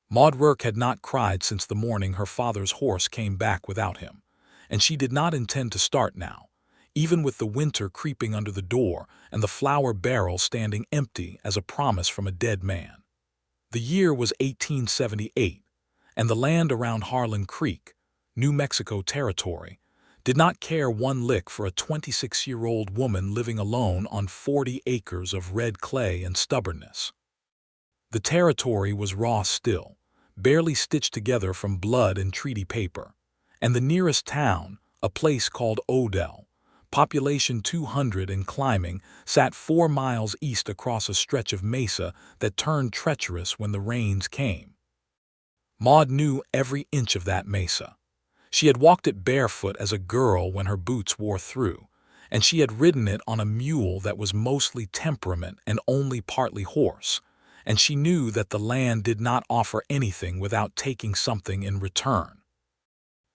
Maude Rourke had not cried since the morning her father's horse came back without him, and she did not intend to start now, even with the winter creeping under the door and the flour barrel standing empty as a promise from a dead man. The year was 1878, and the land around Harlan Creek, New Mexico Territory, did not care one lick for a 26-year-old woman living alone on 40 acres of red clay and stubbornness. The territory was raw still, barely stitched together from blood and treaty paper, and the nearest town, a place called Odell, population 200 and climbing, sat 4 miles east across a stretch of mesa that turned treacherous when the rains came. Maude knew every inch of that mesa. She had walked it barefoot as a girl when her boots wore through, and she had ridden it on a mule that was mostly temperament and only partly horse, and she knew that the land did not offer anything without taking something in return.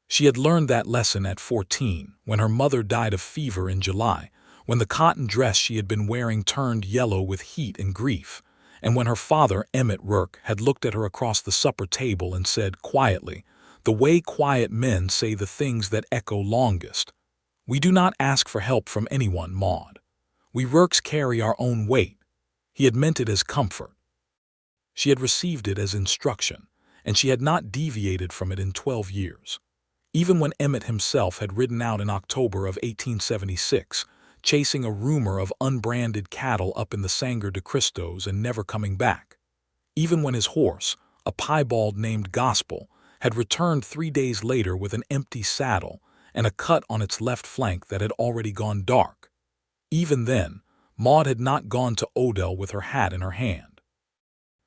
She had learned that lesson at 14, when her mother died of fever in July, when the cotton dress she had been wearing turned yellow with heat and grief, and when her father, Emmett Rourke, had looked at her across the supper table and said quietly, the way quiet men say the things that echo longest, "We do not ask for help from anyone, Maude. We Rourkes carry our own weight." He had meant it as comfort. She had received it as instruction, and she had not deviated from it in 12 years. Even when Emmett himself had ridden out in October of 1876, chasing a rumor of unbranded cattle up in the Sangre de Cristos and never coming back. Even when his horse, a piebald named Gospel, had returned 3 days later with an empty saddle and a cut on its left flank that had already gone dark. Even then, Maude had not gone to Odell with her hat in her hand.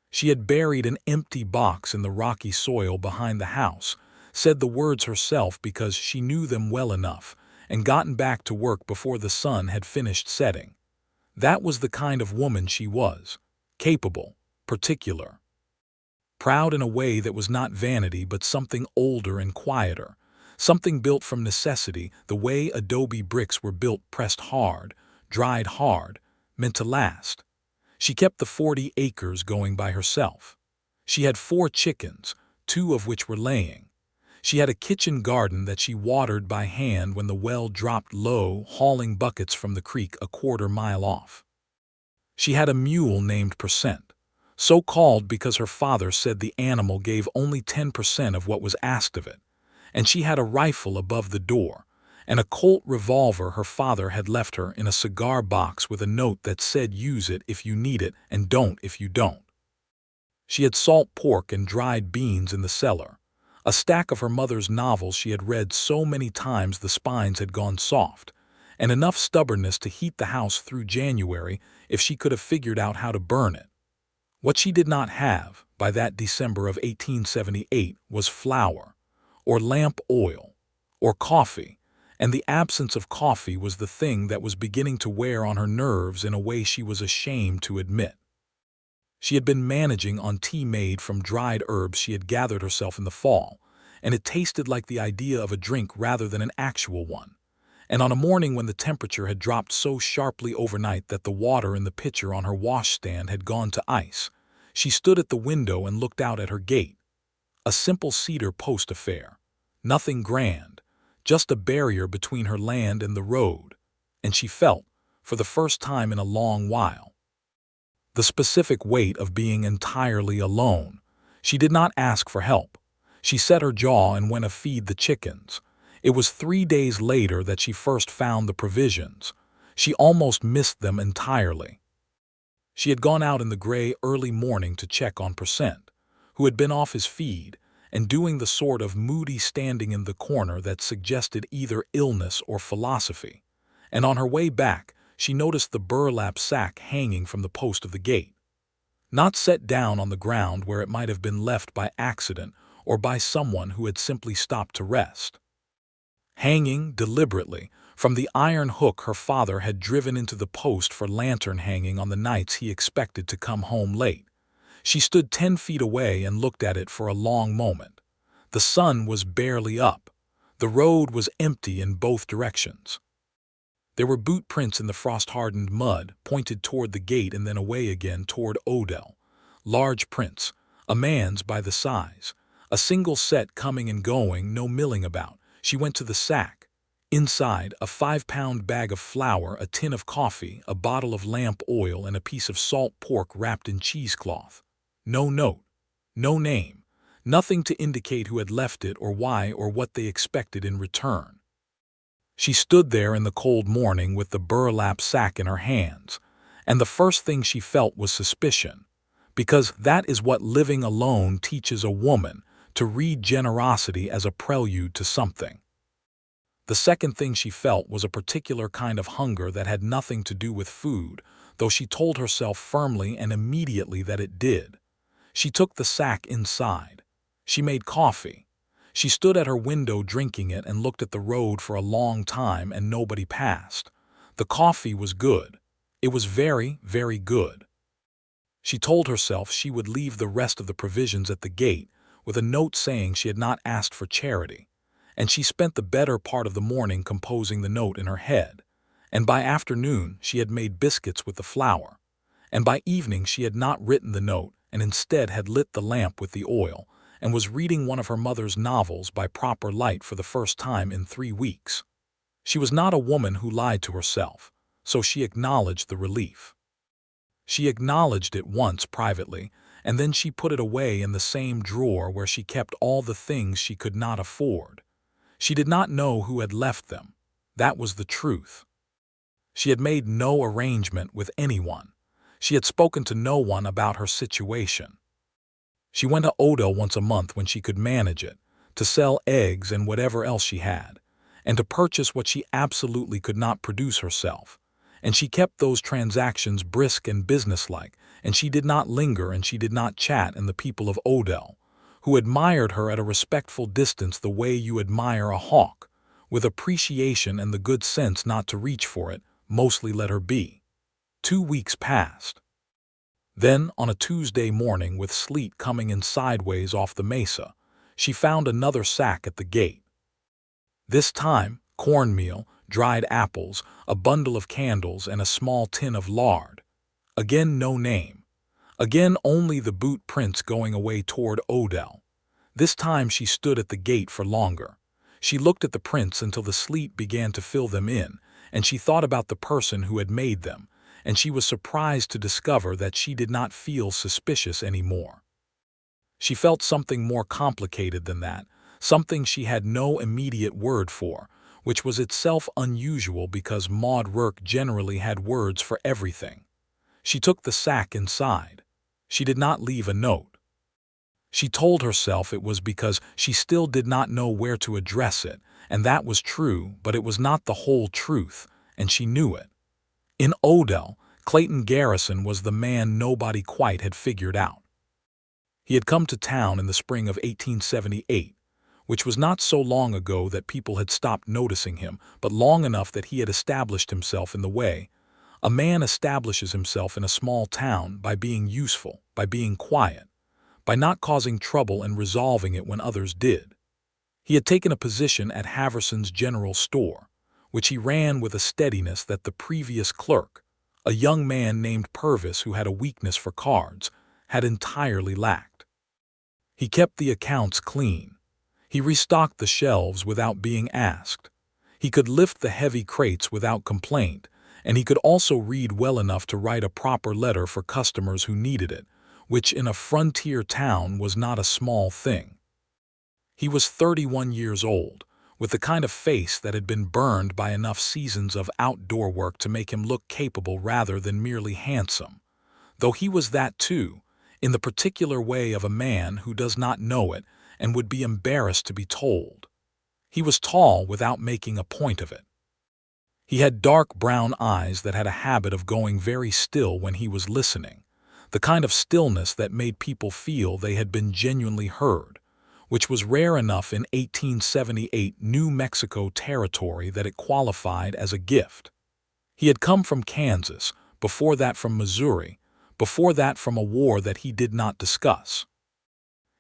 She had buried an empty box in the rocky soil behind the house, said the words herself because she knew them well enough, and gotten back to work before the sun had finished setting. That was the kind of woman she was, capable, particular. Proud in a way that was not vanity but something older and quieter, something built from necessity the way adobe bricks were built, pressed hard, dried hard, meant to last. She kept the 40 acres going by herself. She had 4 chickens, 2 of which were laying. She had a kitchen garden that she watered by hand when the well dropped low, hauling buckets from the creek a quarter-mile off. She had a mule named Percent, so called because her father said the animal gave only 10% of what was asked of it, and she had a rifle above the door, and a Colt revolver her father had left her in a cigar box with a note that said use it if you need it and don't if you don't. She had salt pork and dried beans in the cellar, a stack of her mother's novels she had read so many times the spines had gone soft, and enough stubbornness to heat the house through January if she could have figured out how to burn it. What she did not have, by that December of 1878, was flour, or lamp oil, or coffee, and the absence of coffee was the thing that was beginning to wear on her nerves in a way she was ashamed to admit. She had been managing on tea made from dried herbs she had gathered herself in the fall, and it tasted like the idea of a drink rather than an actual one. And on a morning when the temperature had dropped so sharply overnight that the water in the pitcher on her washstand had gone to ice, she stood at the window and looked out at her gate. A simple cedar post affair, nothing grand, just a barrier between her land and the road, and she felt, for the first time in a long while, the specific weight of being entirely alone. She did not ask for help. She set her jaw and went to feed the chickens. It was 3 days later that she first found the provisions. She almost missed them entirely. She had gone out in the gray early morning to check on Percent, who had been off his feed and doing the sort of moody standing in the corner that suggested either illness or philosophy, and on her way back she noticed the burlap sack hanging from the post of the gate. Not set down on the ground where it might have been left by accident or by someone who had simply stopped to rest. Hanging, deliberately, from the iron hook her father had driven into the post for lantern hanging on the nights he expected to come home late. She stood 10 feet away and looked at it for a long moment. The sun was barely up. The road was empty in both directions. There were boot prints in the frost-hardened mud, pointed toward the gate and then away again toward Odell. Large prints, A man's by the size. A single set coming and going, no milling about. She went to the sack. Inside, a 5-pound bag of flour, a tin of coffee, a bottle of lamp oil, and a piece of salt pork wrapped in cheesecloth. No note. No name. Nothing to indicate who had left it or why or what they expected in return. She stood there in the cold morning with the burlap sack in her hands, and the first thing she felt was suspicion, because that is what living alone teaches a woman, to read generosity as a prelude to something. The second thing she felt was a particular kind of hunger that had nothing to do with food, though she told herself firmly and immediately that it did. She took the sack inside. She made coffee. She stood at her window drinking it and looked at the road for a long time, and nobody passed. The coffee was good. It was very, very good. She told herself she would leave the rest of the provisions at the gate, with a note saying she had not asked for charity, and she spent the better part of the morning composing the note in her head, and by afternoon she had made biscuits with the flour, and by evening she had not written the note and instead had lit the lamp with the oil, and was reading one of her mother's novels by proper light for the first time in 3 weeks. She was not a woman who lied to herself, so she acknowledged the relief. She acknowledged it once privately, and then she put it away in the same drawer where she kept all the things she could not afford. She did not know who had left them. That was the truth. She had made no arrangement with anyone. She had spoken to no one about her situation. She went to Odell once a month when she could manage it, to sell eggs and whatever else she had, and to purchase what she absolutely could not produce herself. And she kept those transactions brisk and businesslike, and she did not linger and she did not chat, and the people of Odell, who admired her at a respectful distance the way you admire a hawk, with appreciation and the good sense not to reach for it, mostly let her be. 2 weeks passed. Then, on a Tuesday morning with sleet coming in sideways off the mesa, she found another sack at the gate. This time, cornmeal, dried apples, a bundle of candles, and a small tin of lard. Again no name. Again only the boot prints going away toward Odell. This time she stood at the gate for longer. She looked at the prints until the sleet began to fill them in, and she thought about the person who had made them, and she was surprised to discover that she did not feel suspicious anymore. She felt something more complicated than that, something she had no immediate word for, which was itself unusual because Maude Rourke generally had words for everything. She took the sack inside. She did not leave a note. She told herself it was because she still did not know where to address it, and that was true, but it was not the whole truth, and she knew it. In Odell, Clayton Garrison was the man nobody quite had figured out. He had come to town in the spring of 1878, which was not so long ago that people had stopped noticing him, but long enough that he had established himself in the way. A man establishes himself in a small town by being useful, by being quiet, by not causing trouble and resolving it when others did. He had taken a position at Haverson's General Store, which he ran with a steadiness that the previous clerk, a young man named Purvis who had a weakness for cards, had entirely lacked. He kept the accounts clean. He restocked the shelves without being asked. He could lift the heavy crates without complaint, and he could also read well enough to write a proper letter for customers who needed it, which in a frontier town was not a small thing. He was 31 years old, with the kind of face that had been burned by enough seasons of outdoor work to make him look capable rather than merely handsome, though he was that too, in the particular way of a man who does not know it and would be embarrassed to be told. He was tall without making a point of it. He had dark brown eyes that had a habit of going very still when he was listening, the kind of stillness that made people feel they had been genuinely heard, which was rare enough in 1878 New Mexico territory that it qualified as a gift. He had come from Kansas, before that from Missouri, before that from a war that he did not discuss.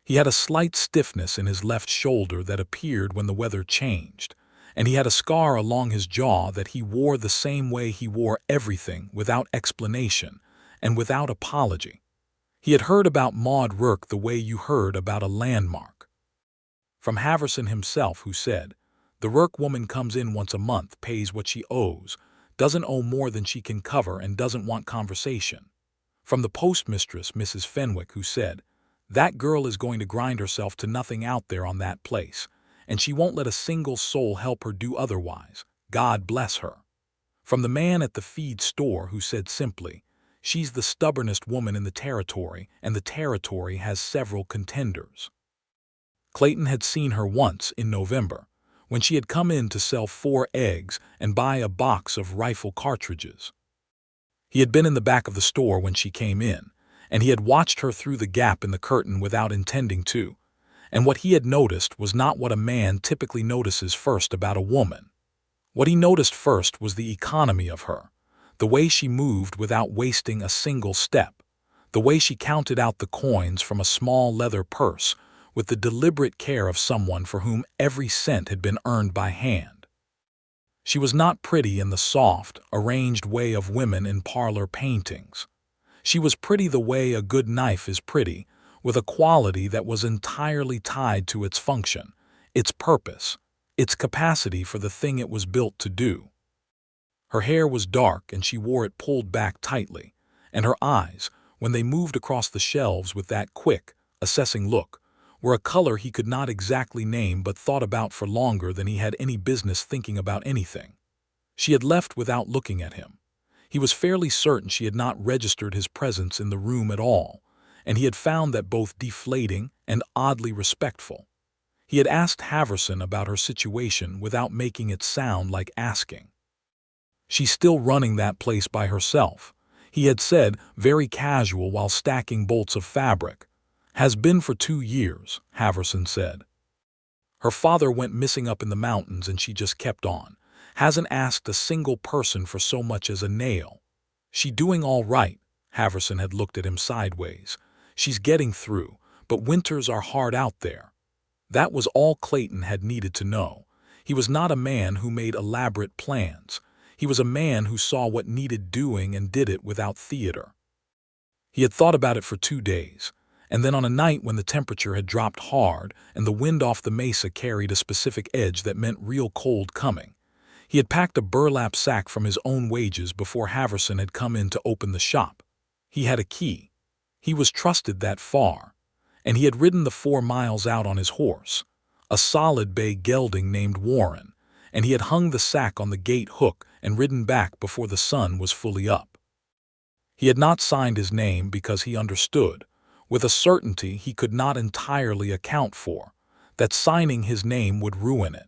He had a slight stiffness in his left shoulder that appeared when the weather changed, and he had a scar along his jaw that he wore the same way he wore everything, without explanation and without apology. He had heard about Maude Rourke the way you heard about a landmark. From Haverson himself, who said, "The Rourke woman comes in once a month, pays what she owes, doesn't owe more than she can cover, and doesn't want conversation." From the postmistress, Mrs. Fenwick, who said, "That girl is going to grind herself to nothing out there on that place, and she won't let a single soul help her do otherwise. God bless her." From the man at the feed store, who said simply, "She's the stubbornest woman in the territory, and the territory has several contenders." Clayton had seen her once in November, when she had come in to sell 4 eggs and buy a box of rifle cartridges. He had been in the back of the store when she came in, and he had watched her through the gap in the curtain without intending to, and what he had noticed was not what a man typically notices first about a woman. What he noticed first was the economy of her, the way she moved without wasting a single step, the way she counted out the coins from a small leather purse with the deliberate care of someone for whom every cent had been earned by hand. She was not pretty in the soft, arranged way of women in parlor paintings. She was pretty the way a good knife is pretty, with a quality that was entirely tied to its function, its purpose, its capacity for the thing it was built to do. Her hair was dark and she wore it pulled back tightly, and her eyes, when they moved across the shelves with that quick, assessing look, were a color he could not exactly name but thought about for longer than he had any business thinking about anything. She had left without looking at him. He was fairly certain she had not registered his presence in the room at all, and he had found that both deflating and oddly respectful. He had asked Haverson about her situation without making it sound like asking. "She's still running that place by herself," he had said, very casual while stacking bolts of fabric. "Has been for 2 years, Haverson said. Her father went missing up in the mountains and she just kept on. Hasn't asked a single person for so much as a nail. She doing all right," Haverson had looked at him sideways. "She's getting through, but winters are hard out there." That was all Clayton had needed to know. He was not a man who made elaborate plans. He was a man who saw what needed doing and did it without theater. He had thought about it for 2 days, and then on a night when the temperature had dropped hard and the wind off the mesa carried a specific edge that meant real cold coming, he had packed a burlap sack from his own wages before Haverson had come in to open the shop. He had a key. He was trusted that far, and he had ridden the 4 miles out on his horse, a solid bay gelding named Warren, and he had hung the sack on the gate hook and ridden back before the sun was fully up. He had not signed his name because he understood, with a certainty he could not entirely account for, that signing his name would ruin it.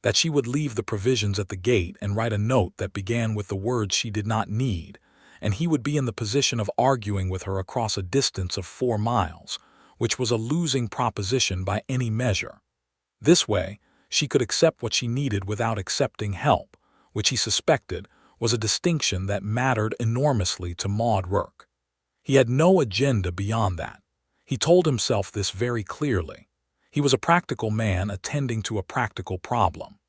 That she would leave the provisions at the gate and write a note that began with the words she did not need, and he would be in the position of arguing with her across a distance of 4 miles, which was a losing proposition by any measure. This way, she could accept what she needed without accepting help, which he suspected was a distinction that mattered enormously to Maude Rourke. He had no agenda beyond that. He told himself this very clearly. He was a practical man attending to a practical problem.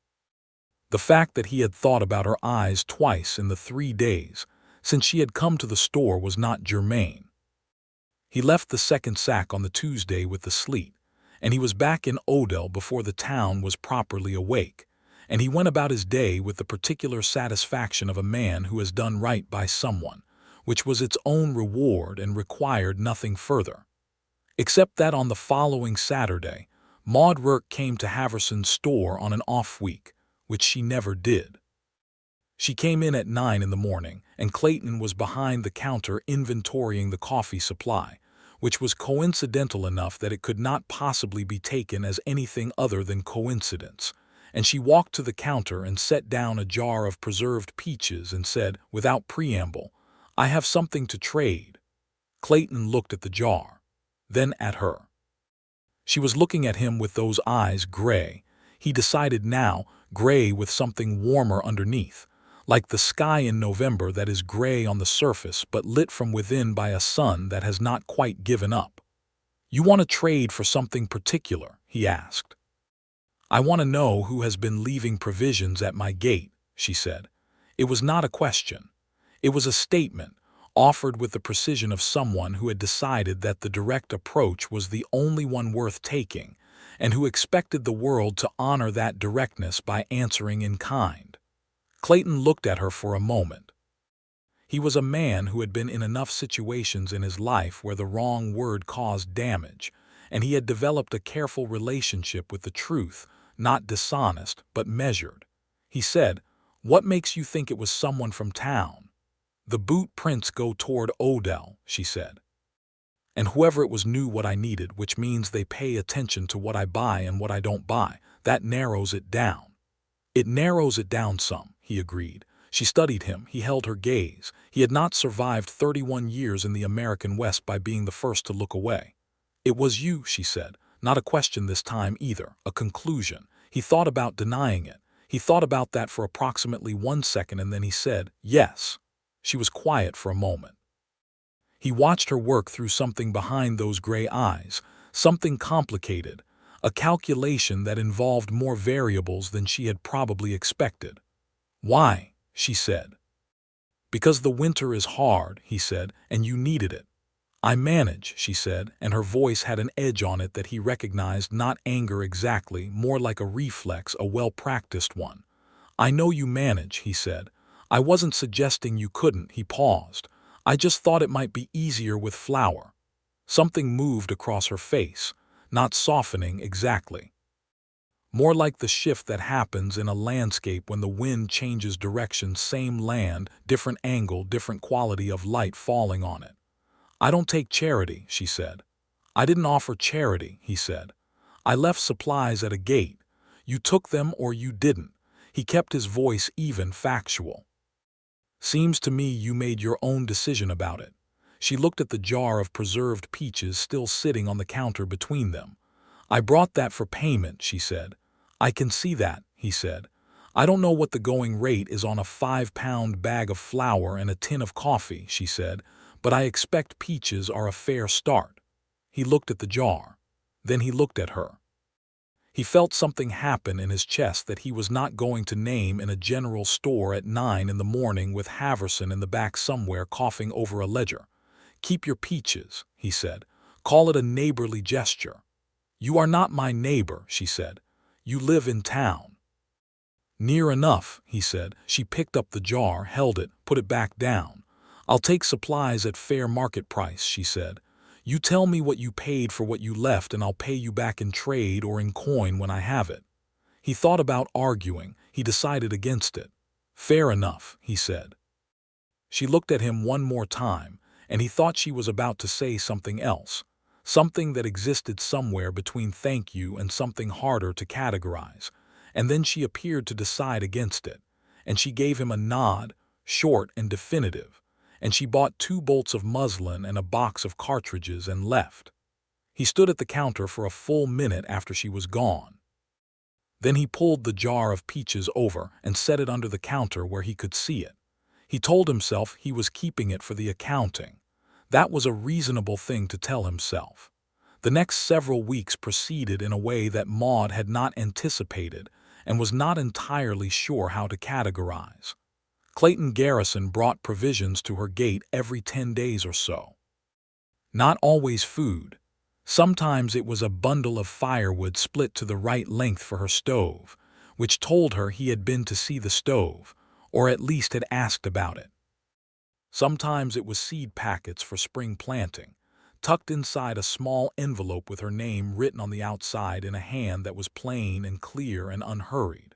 The fact that he had thought about her eyes twice in the 3 days since she had come to the store was not germane. He left the second sack on the Tuesday with the sleet, and he was back in Odell before the town was properly awake, and he went about his day with the particular satisfaction of a man who has done right by someone, which was its own reward and required nothing further. Except that on the following Saturday, Maude Rourke came to Haverson's store on an off week, which she never did. She came in at 9 in the morning, and Clayton was behind the counter inventorying the coffee supply, which was coincidental enough that it could not possibly be taken as anything other than coincidence, and she walked to the counter and set down a jar of preserved peaches and said, without preamble, "I have something to trade." Clayton looked at the jar, then at her. She was looking at him with those eyes gray, he decided now, gray with something warmer underneath, like the sky in November that is gray on the surface but lit from within by a sun that has not quite given up. "You want to trade for something particular?" he asked. "I want to know who has been leaving provisions at my gate," she said. It was not a question. It was a statement, offered with the precision of someone who had decided that the direct approach was the only one worth taking, and who expected the world to honor that directness by answering in kind. Clayton looked at her for a moment. He was a man who had been in enough situations in his life where the wrong word caused damage, and he had developed a careful relationship with the truth, not dishonest, but measured. He said, "What makes you think it was someone from town?" "The boot prints go toward Odell," she said. "And whoever it was knew what I needed, which means they pay attention to what I buy and what I don't buy. That narrows it down." "It narrows it down some," he agreed. She studied him. He held her gaze. He had not survived 31 years in the American West by being the first to look away. "It was you," she said. Not a question this time either, a conclusion. He thought about denying it. He thought about that for approximately 1 second, and then he said, "Yes." She was quiet for a moment. He watched her work through something behind those gray eyes, something complicated, a calculation that involved more variables than she had probably expected. "Why?" she said. "Because the winter is hard," he said, "and you needed it." "I manage," she said, and her voice had an edge on it that he recognized, not anger exactly, more like a reflex, a well-practiced one. "I know you manage," he said. "I wasn't suggesting you couldn't." He paused. "I just thought it might be easier with flour." Something moved across her face, not softening exactly. More like the shift that happens in a landscape when the wind changes direction, same land, different angle, different quality of light falling on it. "I don't take charity," she said. "I didn't offer charity," he said. "I left supplies at a gate. You took them or you didn't." He kept his voice even, factual. "Seems to me you made your own decision about it." She looked at the jar of preserved peaches still sitting on the counter between them. "I brought that for payment," she said. "I can see that," he said. "I don't know what the going rate is on a 5-pound bag of flour and a tin of coffee," she said, "but I expect peaches are a fair start." He looked at the jar. Then he looked at her. He felt something happen in his chest that he was not going to name in a general store at 9 in the morning with Haverson in the back somewhere coughing over a ledger. "Keep your peaches," he said. "Call it a neighborly gesture." "You are not my neighbor," she said. "You live in town." "Near enough," he said. She picked up the jar, held it, put it back down. "I'll take supplies at fair market price," she said. "You tell me what you paid for what you left and I'll pay you back in trade or in coin when I have it." He thought about arguing. He decided against it. "Fair enough," he said. She looked at him one more time, and he thought she was about to say something else, something that existed somewhere between thank you and something harder to categorize. And then she appeared to decide against it, and she gave him a nod, short and definitive, and she bought 2 bolts of muslin and a box of cartridges and left. He stood at the counter for a full minute after she was gone. Then he pulled the jar of peaches over and set it under the counter where he could see it. He told himself he was keeping it for the accounting. That was a reasonable thing to tell himself. The next several weeks proceeded in a way that Maude had not anticipated and was not entirely sure how to categorize. Clayton Garrison brought provisions to her gate every 10 days or so. Not always food. Sometimes it was a bundle of firewood split to the right length for her stove, which told her he had been to see the stove, or at least had asked about it. Sometimes it was seed packets for spring planting, tucked inside a small envelope with her name written on the outside in a hand that was plain and clear and unhurried.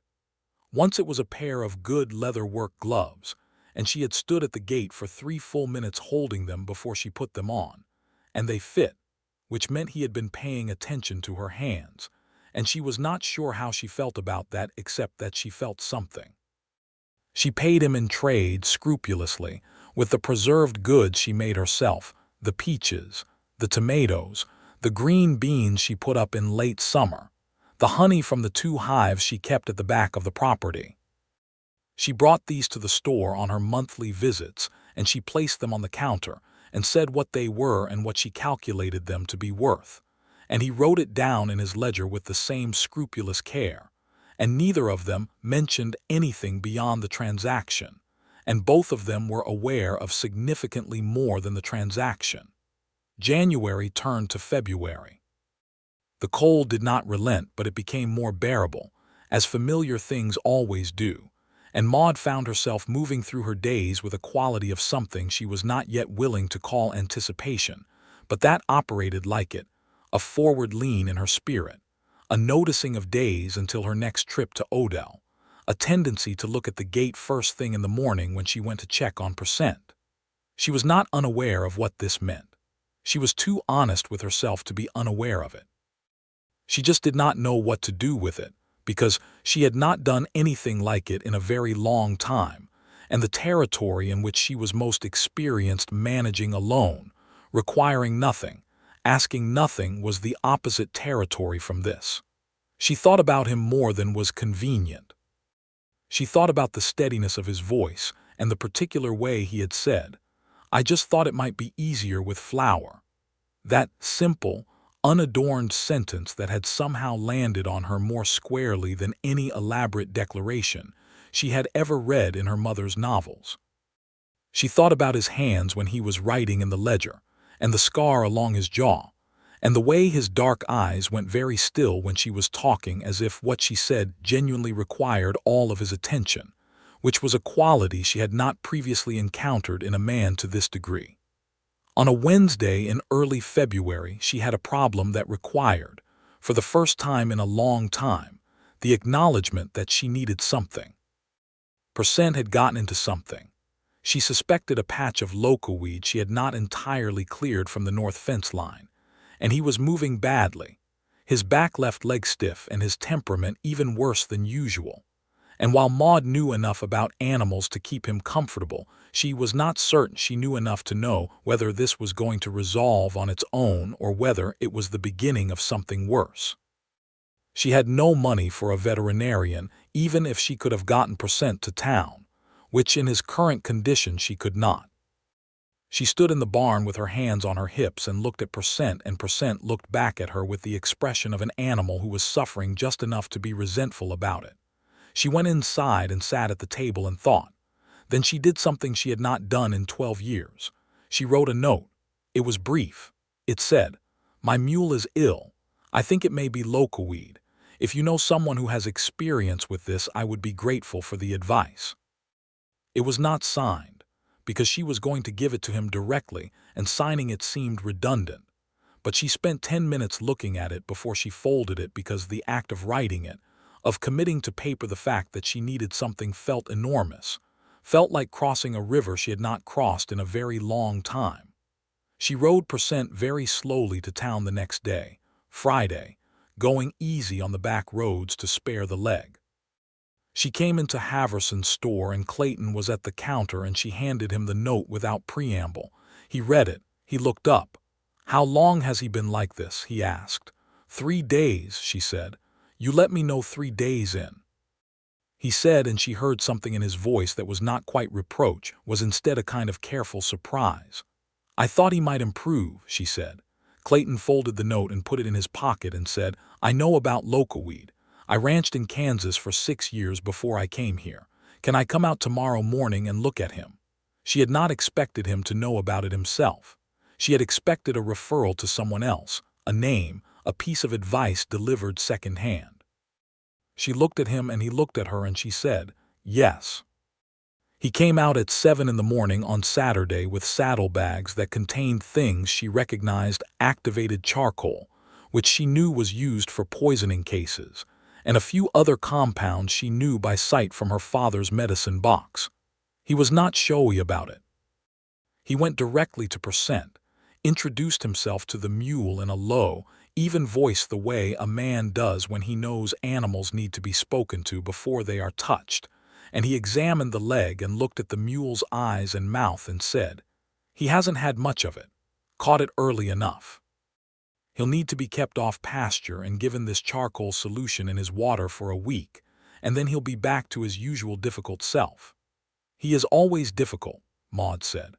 Once it was a pair of good leather-work gloves, and she had stood at the gate for 3 full minutes holding them before she put them on, and they fit, which meant he had been paying attention to her hands, and she was not sure how she felt about that except that she felt something. She paid him in trade scrupulously, with the preserved goods she made herself, the peaches, the tomatoes, the green beans she put up in late summer, the honey from the 2 hives she kept at the back of the property. She brought these to the store on her monthly visits, and she placed them on the counter and said what they were and what she calculated them to be worth, and he wrote it down in his ledger with the same scrupulous care, and neither of them mentioned anything beyond the transaction, and both of them were aware of significantly more than the transaction. January turned to February. The cold did not relent, but it became more bearable, as familiar things always do, and Maude found herself moving through her days with a quality of something she was not yet willing to call anticipation, but that operated like it, a forward lean in her spirit, a noticing of days until her next trip to Odell, a tendency to look at the gate first thing in the morning when she went to check on percent. She was not unaware of what this meant. She was too honest with herself to be unaware of it. She just did not know what to do with it, because she had not done anything like it in a very long time, and the territory in which she was most experienced managing alone, requiring nothing, asking nothing, was the opposite territory from this. She thought about him more than was convenient. She thought about the steadiness of his voice and the particular way he had said, "I just thought it might be easier with flour." That simple, unadorned sentence that had somehow landed on her more squarely than any elaborate declaration she had ever read in her mother's novels. She thought about his hands when he was writing in the ledger, and the scar along his jaw, and the way his dark eyes went very still when she was talking, as if what she said genuinely required all of his attention, which was a quality she had not previously encountered in a man to this degree. On a Wednesday in early February, she had a problem that required, for the first time in a long time, the acknowledgement that she needed something. Percent had gotten into something. She suspected a patch of local weed she had not entirely cleared from the north fence line, and he was moving badly, his back left leg stiff and his temperament even worse than usual. And while Maude knew enough about animals to keep him comfortable, she was not certain she knew enough to know whether this was going to resolve on its own or whether it was the beginning of something worse. She had no money for a veterinarian, even if she could have gotten Percent to town, which in his current condition she could not. She stood in the barn with her hands on her hips and looked at Percent, and Percent looked back at her with the expression of an animal who was suffering just enough to be resentful about it. She went inside and sat at the table and thought. Then she did something she had not done in 12 years. She wrote a note. It was brief. It said, "My mule is ill. I think it may be local weed. If you know someone who has experience with this, I would be grateful for the advice." It was not signed, because she was going to give it to him directly, and signing it seemed redundant. But she spent 10 minutes looking at it before she folded it, because the act of writing it, of committing to paper the fact that she needed something, felt enormous, felt like crossing a river she had not crossed in a very long time. She rode Percent very slowly to town the next day, Friday, going easy on the back roads to spare the leg. She came into Haverson's store and Clayton was at the counter, and she handed him the note without preamble. He read it. He looked up. "How long has he been like this?" he asked. 3 days, she said. "You let me know 3 days in." He said, and she heard something in his voice that was not quite reproach, was instead a kind of careful surprise. "I thought he might improve," she said. Clayton folded the note and put it in his pocket and said, "I know about local weed. I ranched in Kansas for 6 years before I came here. Can I come out tomorrow morning and look at him?" She had not expected him to know about it himself. She had expected a referral to someone else, a name, a piece of advice delivered second-hand. She looked at him and he looked at her, and she said, "Yes." He came out at 7 in the morning on Saturday with saddlebags that contained things she recognized: activated charcoal, which she knew was used for poisoning cases, and a few other compounds she knew by sight from her father's medicine box. He was not showy about it. He went directly to Percent, introduced himself to the mule in a low, even voice, the way a man does when he knows animals need to be spoken to before they are touched, and he examined the leg and looked at the mule's eyes and mouth and said, "He hasn't had much of it. Caught it early enough. He'll need to be kept off pasture and given this charcoal solution in his water for a week, and then he'll be back to his usual difficult self." "He is always difficult," Maude said.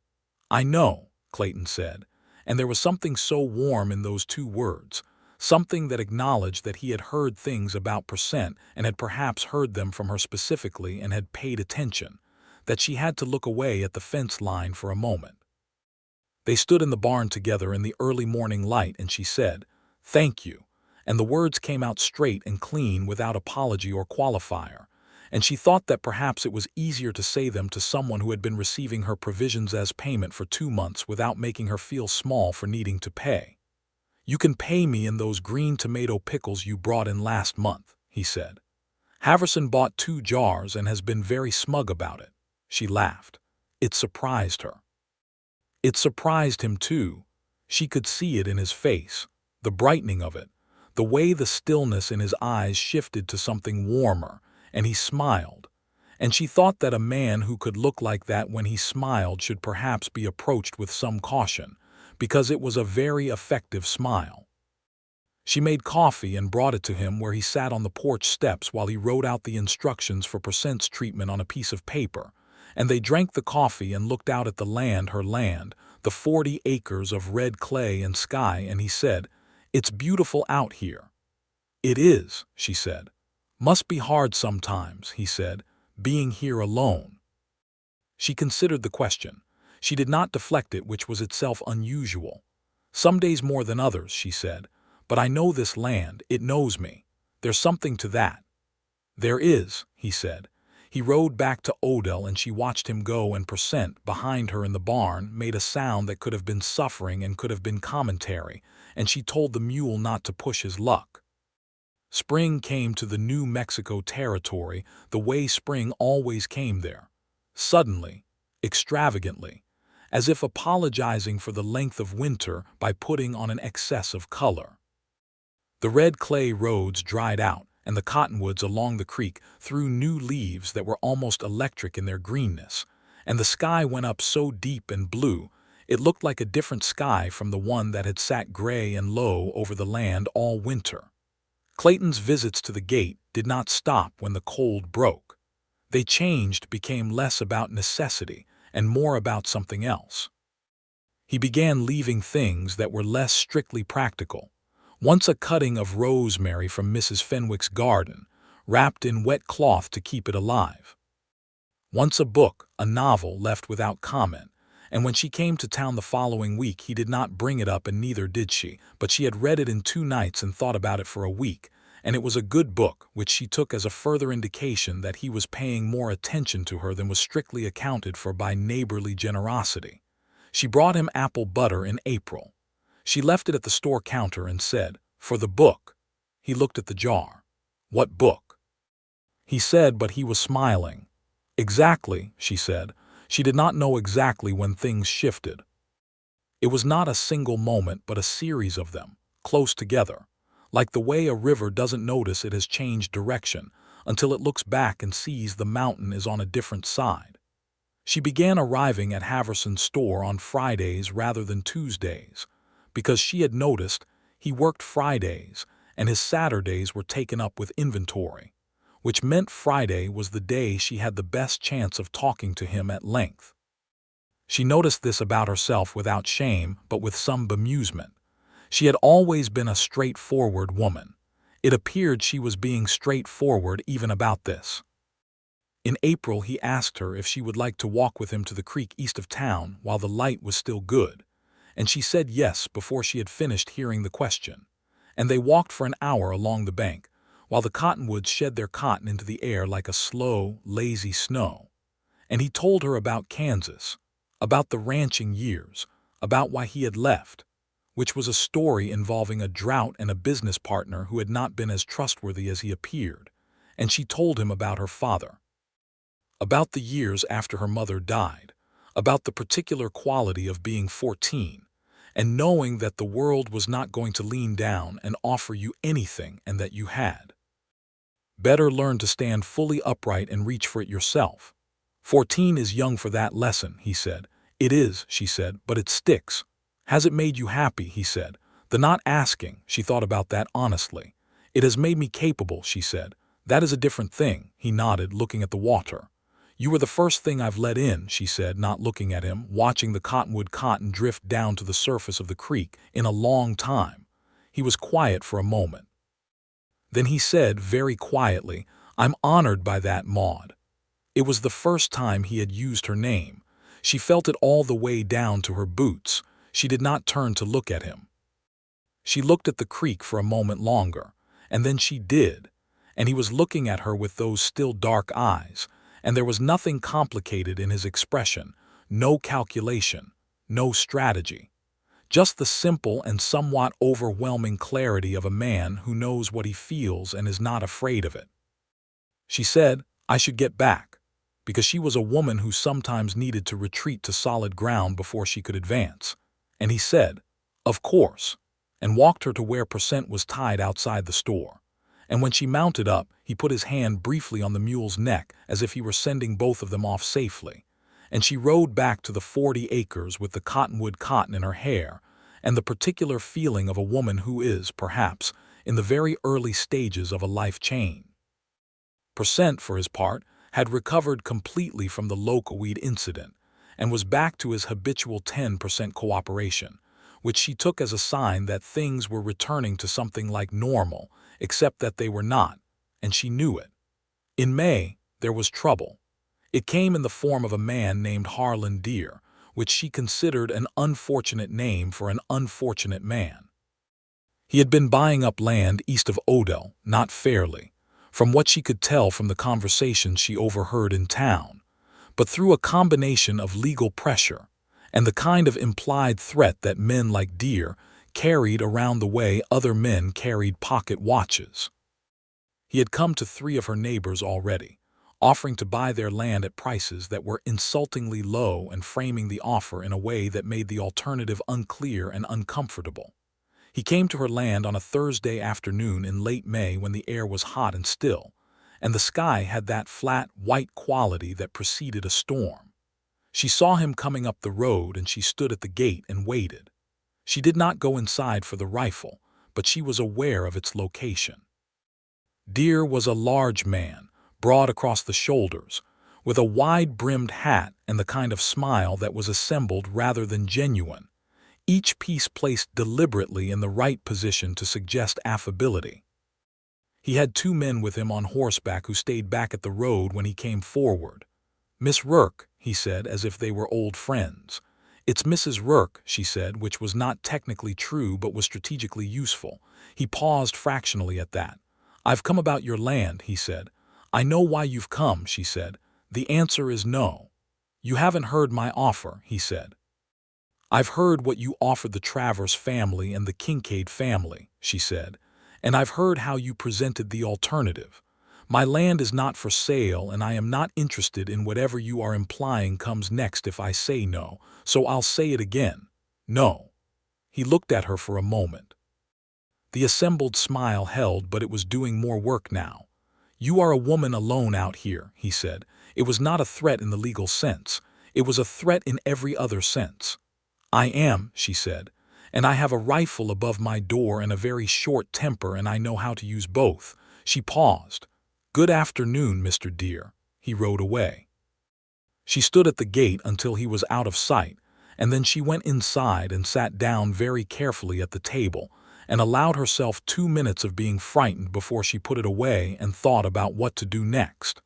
"I know," Clayton said, and there was something so warm in those 2 words, something that acknowledged that he had heard things about Percent and had perhaps heard them from her specifically and had paid attention, that she had to look away at the fence line for a moment. They stood in the barn together in the early morning light, and she said, "Thank you," and the words came out straight and clean without apology or qualifier, and she thought that perhaps it was easier to say them to someone who had been receiving her provisions as payment for 2 months without making her feel small for needing to pay. "You can pay me in those green tomato pickles you brought in last month," he said. "Haverson bought 2 jars and has been very smug about it." She laughed. It surprised her. It surprised him too. She could see it in his face, the brightening of it, the way the stillness in his eyes shifted to something warmer, and he smiled. And she thought that a man who could look like that when he smiled should perhaps be approached with some caution, because it was a very effective smile. She made coffee and brought it to him where he sat on the porch steps while he wrote out the instructions for percents treatment on a piece of paper, and they drank the coffee and looked out at the land, her land, the 40 acres of red clay and sky, and he said, "It's beautiful out here." "It is," she said. "Must be hard sometimes," he said, "being here alone." She considered the question. She did not deflect it, which was itself unusual. "Some days more than others," she said, "but I know this land, it knows me. There's something to that." "There is," he said. He rode back to Odell, and she watched him go, and percent, behind her in the barn, made a sound that could have been suffering and could have been commentary, and she told the mule not to push his luck. Spring came to the New Mexico territory the way spring always came there. Suddenly, extravagantly, as if apologizing for the length of winter by putting on an excess of color. The red clay roads dried out, and the cottonwoods along the creek threw new leaves that were almost electric in their greenness, and the sky went up so deep and blue it looked like a different sky from the one that had sat gray and low over the land all winter. Clayton's visits to the gate did not stop when the cold broke. They changed, became less about necessity and more about something else. He began leaving things that were less strictly practical. Once a cutting of rosemary from Mrs. Fenwick's garden, wrapped in wet cloth to keep it alive. Once a book, a novel left without comment, and when she came to town the following week he did not bring it up, and neither did she, but she had read it in 2 nights and thought about it for a week, and it was a good book, which she took as a further indication that he was paying more attention to her than was strictly accounted for by neighborly generosity. She brought him apple butter in April. She left it at the store counter and said, "For the book." He looked at the jar. "What book?" he said, but he was smiling. "Exactly," she said. She did not know exactly when things shifted. It was not a single moment, but a series of them, close together, like the way a river doesn't notice it has changed direction until it looks back and sees the mountain is on a different side. She began arriving at Haverson's store on Fridays rather than Tuesdays, because she had noticed he worked Fridays and his Saturdays were taken up with inventory, which meant Friday was the day she had the best chance of talking to him at length. She noticed this about herself without shame, but with some bemusement. She had always been a straightforward woman. It appeared she was being straightforward even about this. In April he asked her if she would like to walk with him to the creek east of town while the light was still good, and she said yes before she had finished hearing the question, and they walked for an hour along the bank, while the cottonwoods shed their cotton into the air like a slow, lazy snow. And he told her about Kansas, about the ranching years, about why he had left, which was a story involving a drought and a business partner who had not been as trustworthy as he appeared, and she told him about her father, about the years after her mother died, about the particular quality of being 14, and knowing that the world was not going to lean down and offer you anything, and that you had better learn to stand fully upright and reach for it yourself. 14 is young for that lesson, he said. It is, she said, but it sticks. Has it made you happy, he said. The not asking, she thought about that honestly. It has made me capable, she said. That is a different thing, he nodded, looking at the water. You were the first thing I've let in, she said, not looking at him, watching the cottonwood cotton drift down to the surface of the creek, in a long time. He was quiet for a moment. Then he said very quietly, I'm honored by that, Maude. It was the first time he had used her name. She felt it all the way down to her boots. She did not turn to look at him. She looked at the creek for a moment longer, and then she did, and he was looking at her with those still dark eyes, and there was nothing complicated in his expression, no calculation, no strategy, just the simple and somewhat overwhelming clarity of a man who knows what he feels and is not afraid of it. She said, "I should get back," because she was a woman who sometimes needed to retreat to solid ground before she could advance. And he said, "Of course," and walked her to where Percent was tied outside the store. And when she mounted up, he put his hand briefly on the mule's neck as if he were sending both of them off safely. And she rode back to the 40 acres with the cottonwood cotton in her hair, and the particular feeling of a woman who is, perhaps, in the very early stages of a life chain. Percent, for his part, had recovered completely from the locoweed incident, and was back to his habitual 10% cooperation, which she took as a sign that things were returning to something like normal, except that they were not, and she knew it. In May, there was trouble. It came in the form of a man named Harlan Deer, which she considered an unfortunate name for an unfortunate man. He had been buying up land east of Odell, not fairly, from what she could tell from the conversations she overheard in town, but through a combination of legal pressure and the kind of implied threat that men like Deer carried around the way other men carried pocket watches. He had come to 3 of her neighbors already, offering to buy their land at prices that were insultingly low and framing the offer in a way that made the alternative unclear and uncomfortable. He came to her land on a Thursday afternoon in late May when the air was hot and still, and the sky had that flat, white quality that preceded a storm. She saw him coming up the road and she stood at the gate and waited. She did not go inside for the rifle, but she was aware of its location. Deer was a large man, broad across the shoulders, with a wide-brimmed hat and the kind of smile that was assembled rather than genuine, each piece placed deliberately in the right position to suggest affability. He had 2 men with him on horseback who stayed back at the road when he came forward. "Miss Rourke," he said, as if they were old friends. "It's Mrs. Rourke," she said, which was not technically true but was strategically useful. He paused fractionally at that. "I've come about your land," he said. "I know why you've come," she said. "The answer is no." "You haven't heard my offer," he said. "I've heard what you offered the Travers family and the Kincaid family," she said, "and I've heard how you presented the alternative. My land is not for sale, and I am not interested in whatever you are implying comes next if I say no, so I'll say it again. No." He looked at her for a moment. The assembled smile held, but it was doing more work now. "You are a woman alone out here," he said. It was not a threat in the legal sense. It was a threat in every other sense. "I am," she said, "and I have a rifle above my door and a very short temper, and I know how to use both." She paused. "Good afternoon, Mr. Deer." He rode away. She stood at the gate until he was out of sight, and then she went inside and sat down very carefully at the table and allowed herself 2 minutes of being frightened before she put it away and thought about what to do next.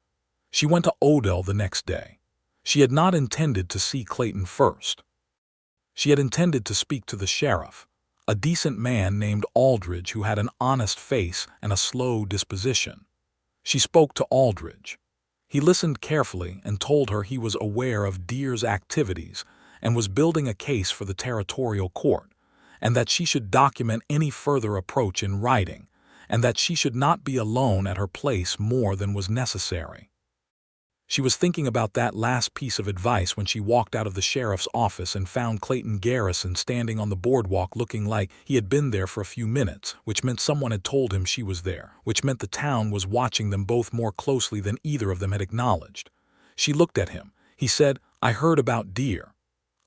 She went to Odell the next day. She had not intended to see Clayton first. She had intended to speak to the sheriff, a decent man named Aldridge who had an honest face and a slow disposition. She spoke to Aldridge. He listened carefully and told her he was aware of Deer's activities and was building a case for the territorial court, and that she should document any further approach in writing, and that she should not be alone at her place more than was necessary. She was thinking about that last piece of advice when she walked out of the sheriff's office and found Clayton Garrison standing on the boardwalk looking like he had been there for a few minutes, which meant someone had told him she was there, which meant the town was watching them both more closely than either of them had acknowledged. She looked at him. He said, "I heard about Deer."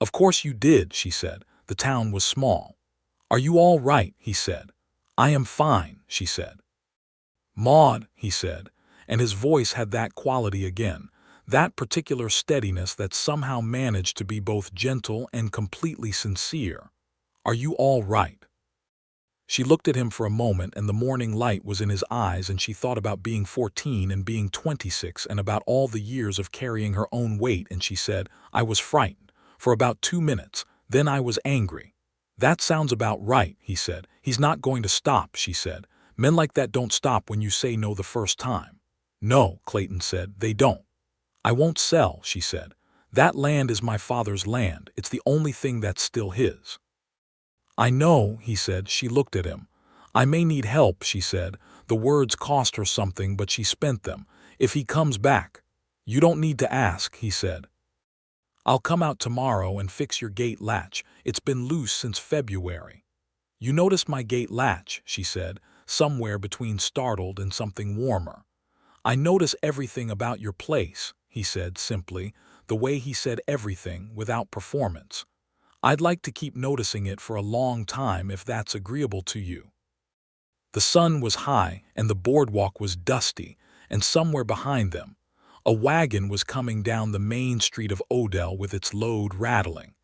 "Of course you did," she said. "The town was small." "Are you all right?" he said. "I am fine," she said. "Maude," he said, and his voice had that quality again, that particular steadiness that somehow managed to be both gentle and completely sincere. "Are you all right?" She looked at him for a moment, and the morning light was in his eyes, and she thought about being 14 and being 26 and about all the years of carrying her own weight, and she said, "I was frightened for about 2 minutes, then I was angry." "That sounds about right," he said. "He's not going to stop," she said. "Men like that don't stop when you say no the first time." "No," Clayton said, "they don't." "I won't sell," she said. "That land is my father's land. It's the only thing that's still his." "I know," he said. She looked at him. "I may need help," she said. The words cost her something, but she spent them. "If he comes back." "You don't need to ask," he said. "I'll come out tomorrow and fix your gate latch. It's been loose since February." "You noticed my gate latch," she said, somewhere between startled and something warmer. "I notice everything about your place," he said simply, the way he said everything, without performance. "I'd like to keep noticing it for a long time if that's agreeable to you." The sun was high and the boardwalk was dusty, and somewhere behind them, a wagon was coming down the main street of Odell with its load rattling.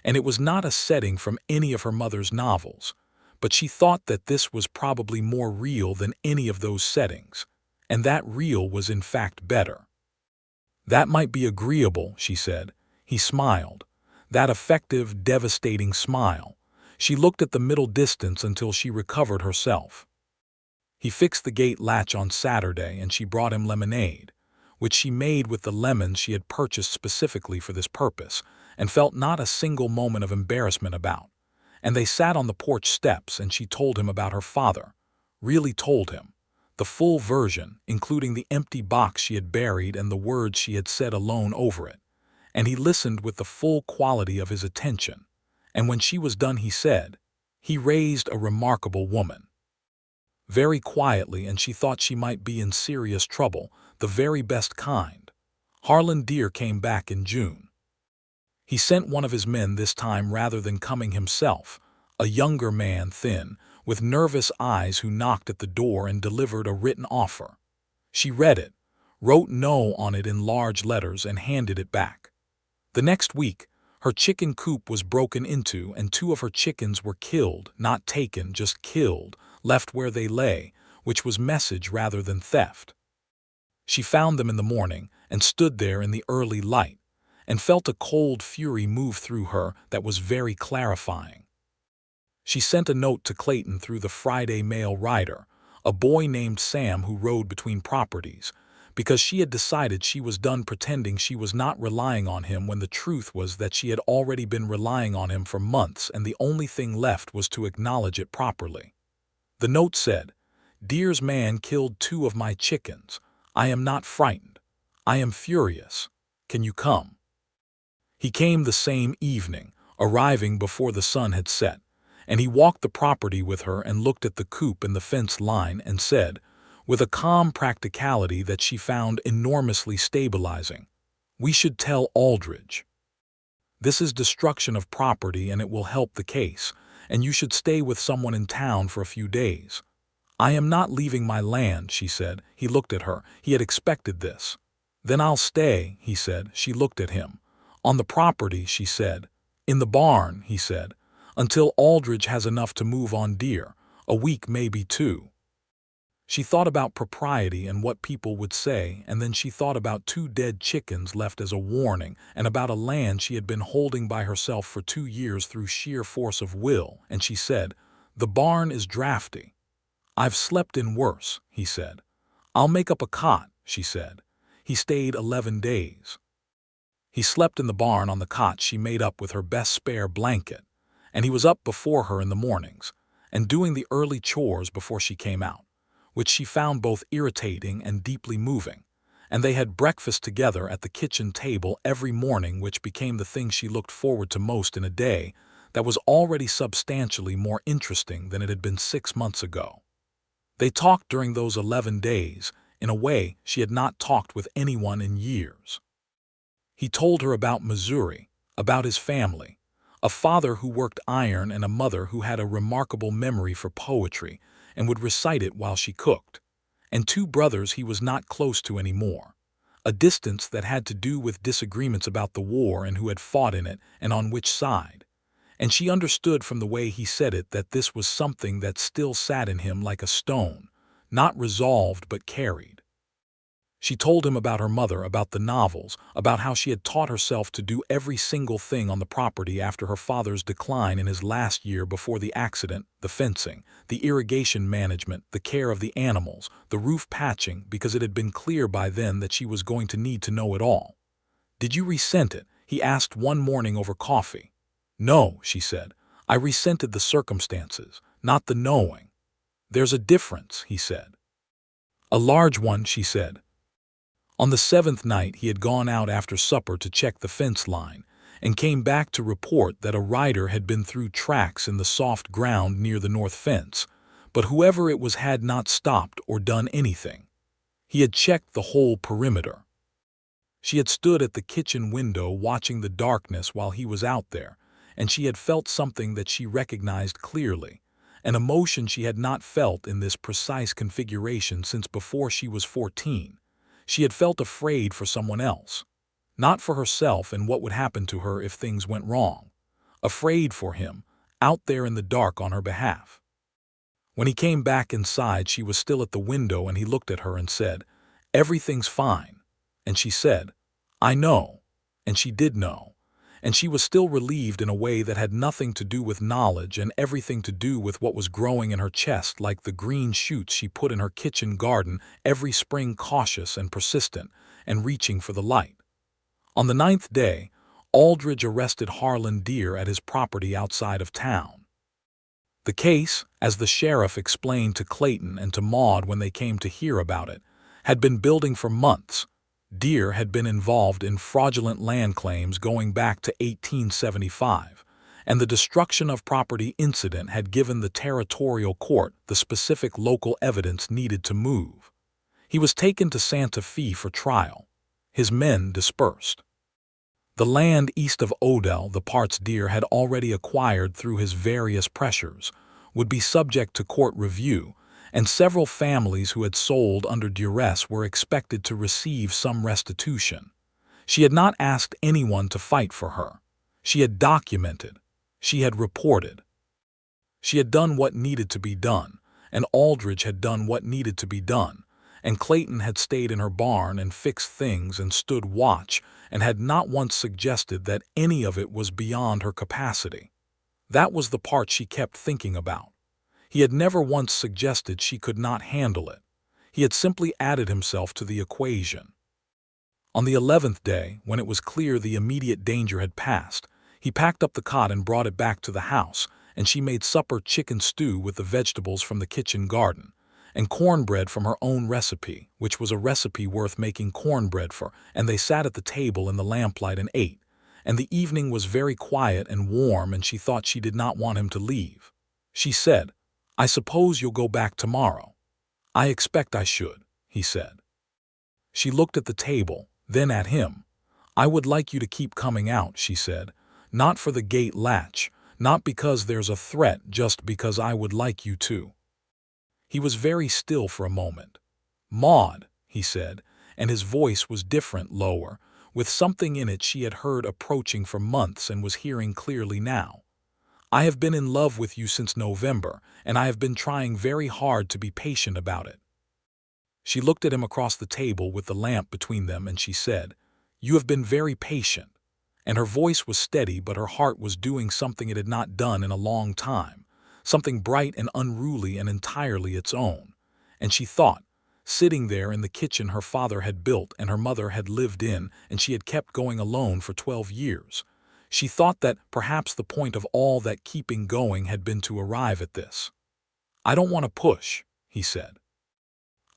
And it was not a setting from any of her mother's novels, but she thought that this was probably more real than any of those settings, and that real was in fact better. "That might be agreeable," she said. He smiled. That effective, devastating smile. She looked at the middle distance until she recovered herself. He fixed the gate latch on Saturday, and she brought him lemonade, which she made with the lemons she had purchased specifically for this purpose, and felt not a single moment of embarrassment about. And they sat on the porch steps, and she told him about her father. Really told him. The full version, including the empty box she had buried and the words she had said alone over it. And he listened with the full quality of his attention. And when she was done, he said, "He raised a remarkable woman." Very quietly, and she thought she might be in serious trouble, the very best kind. Harlan Deer came back in June. He sent one of his men this time rather than coming himself, a younger man, thin, with nervous eyes, who knocked at the door and delivered a written offer. She read it, wrote no on it in large letters, and handed it back. The next week, her chicken coop was broken into and 2 of her chickens were killed, not taken, just killed, left where they lay, which was message rather than theft. She found them in the morning and stood there in the early light, and felt a cold fury move through her that was very clarifying. She sent a note to Clayton through the Friday mail rider, a boy named Sam who rode between properties, because she had decided she was done pretending she was not relying on him, when the truth was that she had already been relying on him for months, and the only thing left was to acknowledge it properly. The note said, "Deer's man killed 2 of my chickens. I am not frightened. I am furious. Can you come?" He came the same evening, arriving before the sun had set, and he walked the property with her and looked at the coop and the fence line and said, with a calm practicality that she found enormously stabilizing, "We should tell Aldridge. This is destruction of property and it will help the case, and you should stay with someone in town for a few days." "I am not leaving my land," she said. He looked at her. He had expected this. "Then I'll stay," he said. She looked at him. "On the property," she said. "In the barn," he said. "Until Aldridge has enough to move on Deer. A week, maybe 2. She thought about propriety and what people would say, and then she thought about 2 dead chickens left as a warning, and about a land she had been holding by herself for 2 years through sheer force of will, and she said, "The barn is drafty." "I've slept in worse," he said. "I'll make up a cot," she said. He stayed 11 days. He slept in the barn on the cot she made up with her best spare blanket, and he was up before her in the mornings, and doing the early chores before she came out, which she found both irritating and deeply moving, and they had breakfast together at the kitchen table every morning, which became the thing she looked forward to most in a day that was already substantially more interesting than it had been 6 months ago. They talked during those 11 days in a way she had not talked with anyone in years. He told her about Missouri, about his family, a father who worked iron and a mother who had a remarkable memory for poetry and would recite it while she cooked, and 2 brothers he was not close to anymore, a distance that had to do with disagreements about the war and who had fought in it and on which side, And she understood from the way he said it that this was something that still sat in him like a stone, not resolved but carried. She told him about her mother, about the novels, about how she had taught herself to do every single thing on the property after her father's decline in his last year before the accident, the fencing, the irrigation management, the care of the animals, the roof patching, because it had been clear by then that she was going to need to know it all. "Did you resent it?" he asked one morning over coffee. "No," she said. "I resented the circumstances, not the knowing." "There's a difference," he said. "A large one," she said. On the seventh night he had gone out after supper to check the fence line, and came back to report that a rider had been through tracks in the soft ground near the north fence, but whoever it was had not stopped or done anything. He had checked the whole perimeter. She had stood at the kitchen window watching the darkness while he was out there, and she had felt something that she recognized clearly, an emotion she had not felt in this precise configuration since before she was 14. She had felt afraid for someone else, not for herself and what would happen to her if things went wrong. Afraid for him, out there in the dark on her behalf. When he came back inside, she was still at the window and he looked at her and said, "Everything's fine." And she said, "I know." And she did know. And she was still relieved in a way that had nothing to do with knowledge and everything to do with what was growing in her chest, like the green shoots she put in her kitchen garden every spring, cautious and persistent, and reaching for the light. On the 9th day, Aldridge arrested Harlan Deer at his property outside of town. The case, as the sheriff explained to Clayton and to Maude when they came to hear about it, had been building for months. Deer had been involved in fraudulent land claims going back to 1875, and the destruction of property incident had given the territorial court the specific local evidence needed to move. He was taken to Santa Fe for trial. His men dispersed. The land east of Odell, the parts Deer had already acquired through his various pressures, would be subject to court review, and several families who had sold under duress were expected to receive some restitution. She had not asked anyone to fight for her. She had documented. She had reported. She had done what needed to be done, and Aldridge had done what needed to be done, and Clayton had stayed in her barn and fixed things and stood watch and had not once suggested that any of it was beyond her capacity. That was the part she kept thinking about. He had never once suggested she could not handle it. He had simply added himself to the equation. On the 11th day, when it was clear the immediate danger had passed, he packed up the cot and brought it back to the house, and she made supper chicken stew with the vegetables from the kitchen garden, and cornbread from her own recipe, which was a recipe worth making cornbread for, and they sat at the table in the lamplight and ate, and the evening was very quiet and warm, and she thought she did not want him to leave. She said, "I suppose you'll go back tomorrow." "I expect I should," he said. She looked at the table, then at him. "I would like you to keep coming out," she said, "not for the gate latch, not because there's a threat, just because I would like you to." He was very still for a moment. "Maude," he said, and his voice was different, lower, with something in it she had heard approaching for months and was hearing clearly now. "I have been in love with you since November, and I have been trying very hard to be patient about it." She looked at him across the table with the lamp between them, and she said, "You have been very patient." And her voice was steady, but her heart was doing something it had not done in a long time, something bright and unruly and entirely its own. And she thought, sitting there in the kitchen her father had built and her mother had lived in, and she had kept going alone for 12 years, she thought that perhaps the point of all that keeping going had been to arrive at this. "I don't want to push," he said.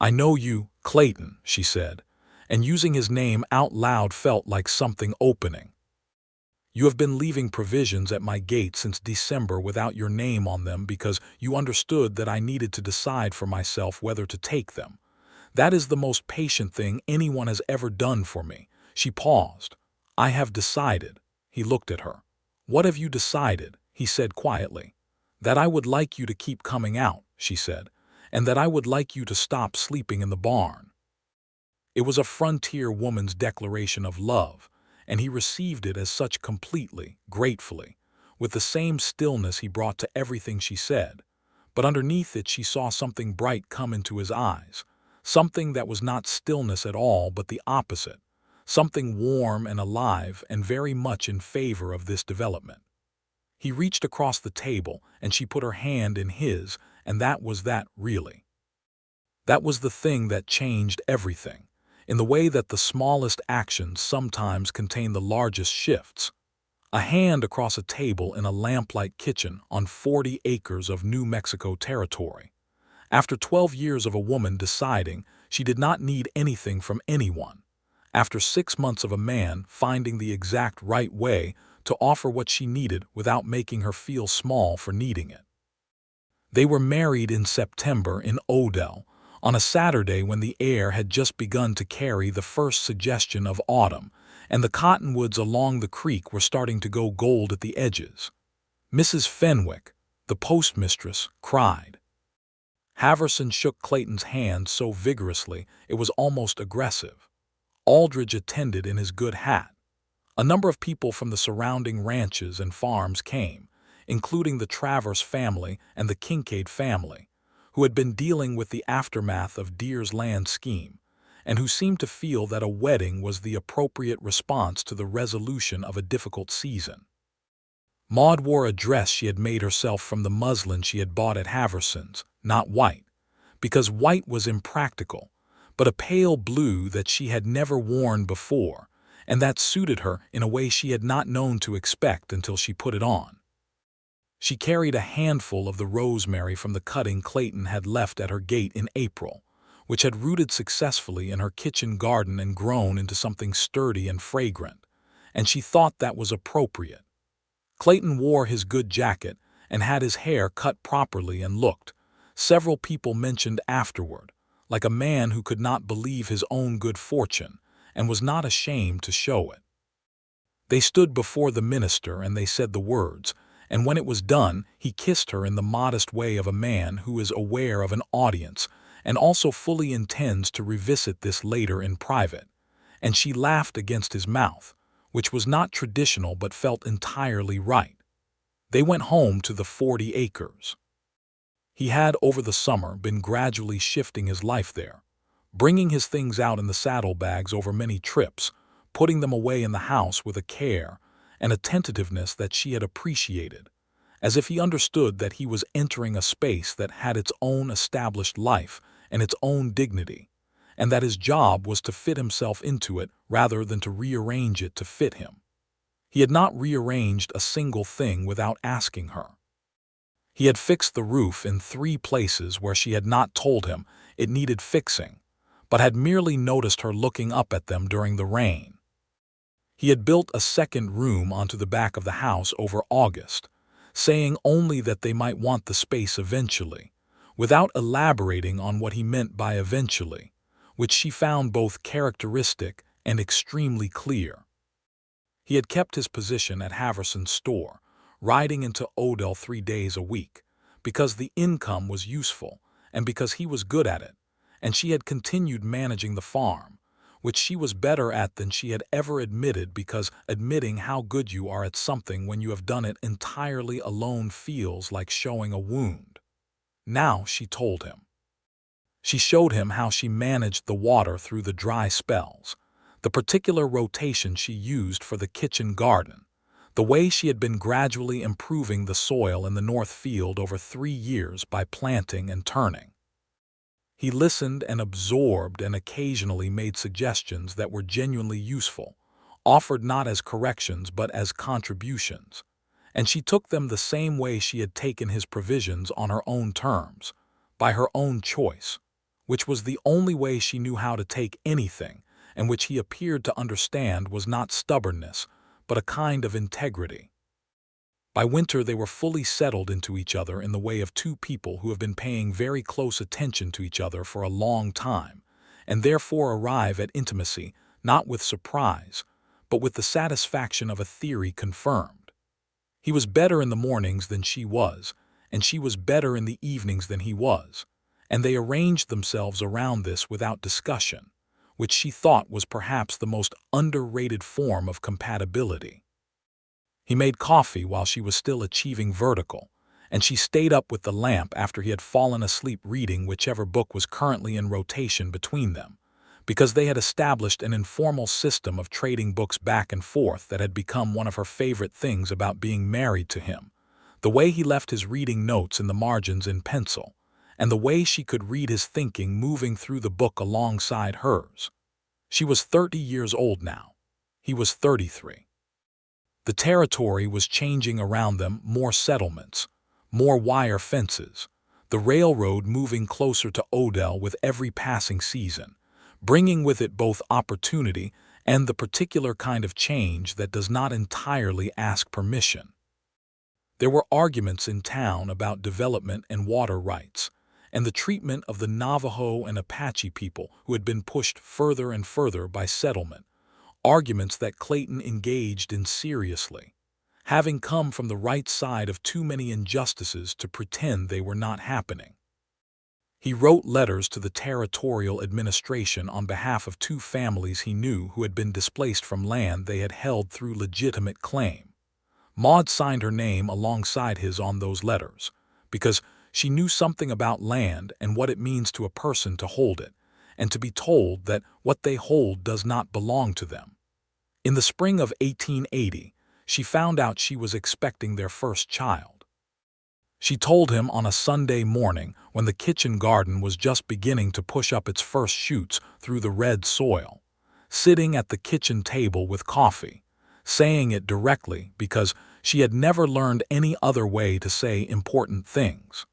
"I know you, Clayton," she said, and using his name out loud felt like something opening. "You have been leaving provisions at my gate since December without your name on them because you understood that I needed to decide for myself whether to take them. That is the most patient thing anyone has ever done for me." She paused. "I have decided." He looked at her. "What have you decided?" he said quietly. "That I would like you to keep coming out," she said, "and that I would like you to stop sleeping in the barn." It was a frontier woman's declaration of love, and he received it as such completely, gratefully. with the same stillness he brought to everything she said. But underneath it she saw something bright come into his eyes, something that was not stillness at all but the opposite, something warm and alive and very much in favor of this development. He reached across the table and she put her hand in his, and that was that, really. That was the thing that changed everything, in the way that the smallest actions sometimes contain the largest shifts. A hand across a table in a lamplight kitchen on 40 acres of New Mexico territory. After 12 years of a woman deciding she did not need anything from anyone. After 6 months of a man finding the exact right way to offer what she needed without making her feel small for needing it. They were married in September in Odell, on a Saturday when the air had just begun to carry the first suggestion of autumn, and the cottonwoods along the creek were starting to go gold at the edges. Mrs. Fenwick, the postmistress, cried. Haverson shook Clayton's hand so vigorously it was almost aggressive. Aldridge attended in his good hat. A number of people from the surrounding ranches and farms came, including the Travers family and the Kincaid family, who had been dealing with the aftermath of Deer's land scheme, and who seemed to feel that a wedding was the appropriate response to the resolution of a difficult season. Maude wore a dress she had made herself from the muslin she had bought at Haverson's, not white, because white was impractical, but a pale blue that she had never worn before, and that suited her in a way she had not known to expect until she put it on. She carried a handful of the rosemary from the cutting Clayton had left at her gate in April, which had rooted successfully in her kitchen garden and grown into something sturdy and fragrant, and she thought that was appropriate. Clayton wore his good jacket and had his hair cut properly and looked, several people mentioned afterward, like a man who could not believe his own good fortune and was not ashamed to show it. They stood before the minister and they said the words, and when it was done, he kissed her in the modest way of a man who is aware of an audience and also fully intends to revisit this later in private, and she laughed against his mouth, which was not traditional but felt entirely right. They went home to the 40 acres. He had, over the summer, been gradually shifting his life there, bringing his things out in the saddlebags over many trips, putting them away in the house with a care and a tentativeness that she had appreciated, as if he understood that he was entering a space that had its own established life and its own dignity, and that his job was to fit himself into it rather than to rearrange it to fit him. He had not rearranged a single thing without asking her. He had fixed the roof in 3 places where she had not told him it needed fixing, but had merely noticed her looking up at them during the rain. He had built a second room onto the back of the house over August, saying only that they might want the space eventually, without elaborating on what he meant by eventually, which she found both characteristic and extremely clear. He had kept his position at Haverson's store, riding into Odell 3 days a week, because the income was useful and because he was good at it, and she had continued managing the farm, which she was better at than she had ever admitted, because admitting how good you are at something when you have done it entirely alone feels like showing a wound. Now she told him. She showed him how she managed the water through the dry spells, the particular rotation she used for the kitchen garden, the way she had been gradually improving the soil in the north field over 3 years by planting and turning. He listened and absorbed and occasionally made suggestions that were genuinely useful, offered not as corrections but as contributions, and she took them the same way she had taken his provisions on her own terms, by her own choice, which was the only way she knew how to take anything, and which he appeared to understand was not stubbornness, but a kind of integrity. By winter they were fully settled into each other in the way of 2 people who have been paying very close attention to each other for a long time, and therefore arrive at intimacy not with surprise, but with the satisfaction of a theory confirmed. He was better in the mornings than she was, and she was better in the evenings than he was, and they arranged themselves around this without discussion, which she thought was perhaps the most underrated form of compatibility. He made coffee while she was still achieving vertical, and she stayed up with the lamp after he had fallen asleep reading whichever book was currently in rotation between them, because they had established an informal system of trading books back and forth that had become one of her favorite things about being married to him. The way he left his reading notes in the margins in pencil, and the way she could read his thinking moving through the book alongside hers. She was 30 years old now. He was 33. The territory was changing around them, more settlements, more wire fences, the railroad moving closer to Odell with every passing season, bringing with it both opportunity and the particular kind of change that does not entirely ask permission. There were arguments in town about development and water rights, and the treatment of the Navajo and Apache people who had been pushed further and further by settlement, arguments that Clayton engaged in seriously, having come from the right side of too many injustices to pretend they were not happening. He wrote letters to the territorial administration on behalf of two families he knew who had been displaced from land they had held through legitimate claim. Maude signed her name alongside his on those letters, because she knew something about land and what it means to a person to hold it, and to be told that what they hold does not belong to them. In the spring of 1880, she found out she was expecting their first child. She told him on a Sunday morning when the kitchen garden was just beginning to push up its first shoots through the red soil, sitting at the kitchen table with coffee, saying it directly because she had never learned any other way to say important things.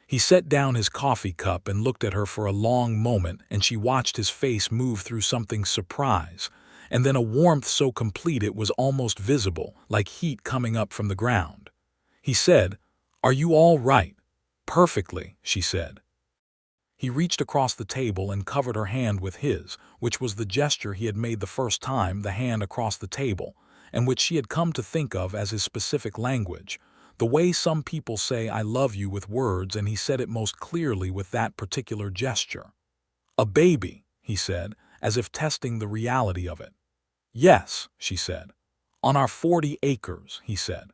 He set down his coffee cup and looked at her for a long moment, and she watched his face move through something surprise, and then a warmth so complete it was almost visible, like heat coming up from the ground. He said, "Are you all right?" "Perfectly," she said. He reached across the table and covered her hand with his, which was the gesture he had made the first time, the hand across the table, and which she had come to think of as his specific language, the way some people say "I love you" with words, and he said it most clearly with that particular gesture. "A baby," he said, as if testing the reality of it. "Yes," she said. "On our 40 acres," he said.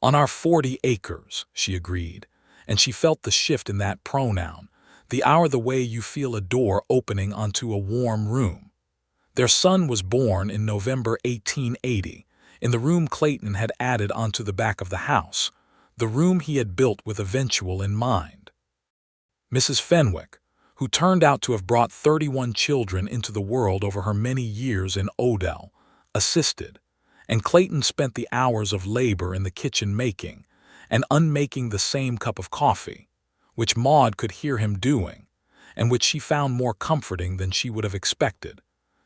"On our 40 acres," she agreed, and she felt the shift in that pronoun, the hour the way you feel a door opening onto a warm room. Their son was born in November 1880, in the room Clayton had added onto the back of the house, the room he had built with eventual in mind. Mrs. Fenwick, who turned out to have brought 31 children into the world over her many years in Odell, assisted, and Clayton spent the hours of labor in the kitchen making and unmaking the same cup of coffee, which Maude could hear him doing, and which she found more comforting than she would have expected,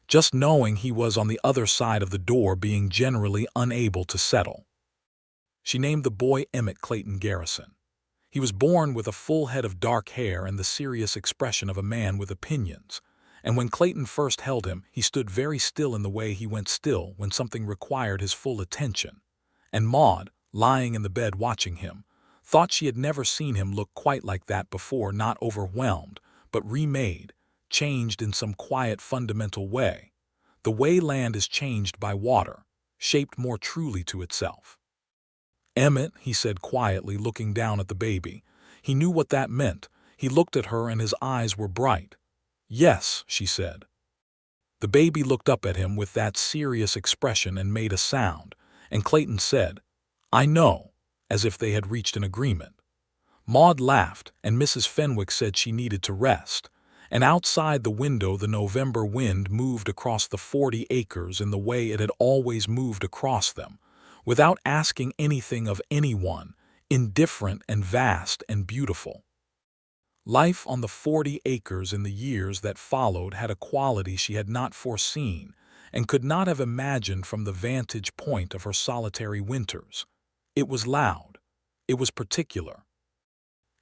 just knowing he was on the other side of the door being generally unable to settle. She named the boy Emmett Clayton Garrison. He was born with a full head of dark hair and the serious expression of a man with opinions, and when Clayton first held him, he stood very still in the way he went still when something required his full attention, and Maude, lying in the bed watching him, thought she had never seen him look quite like that before, not overwhelmed, but remade, changed in some quiet fundamental way, the way land is changed by water, shaped more truly to itself. "Emmett," he said quietly, looking down at the baby. He knew what that meant. He looked at her and his eyes were bright. "Yes," she said. The baby looked up at him with that serious expression and made a sound, and Clayton said, "I know," as if they had reached an agreement. Maude laughed, and Mrs. Fenwick said she needed to rest, and outside the window the November wind moved across the 40 acres in the way it had always moved across them, without asking anything of anyone, indifferent and vast and beautiful. Life on the 40 acres in the years that followed had a quality she had not foreseen and could not have imagined from the vantage point of her solitary winters. It was loud. It was particular.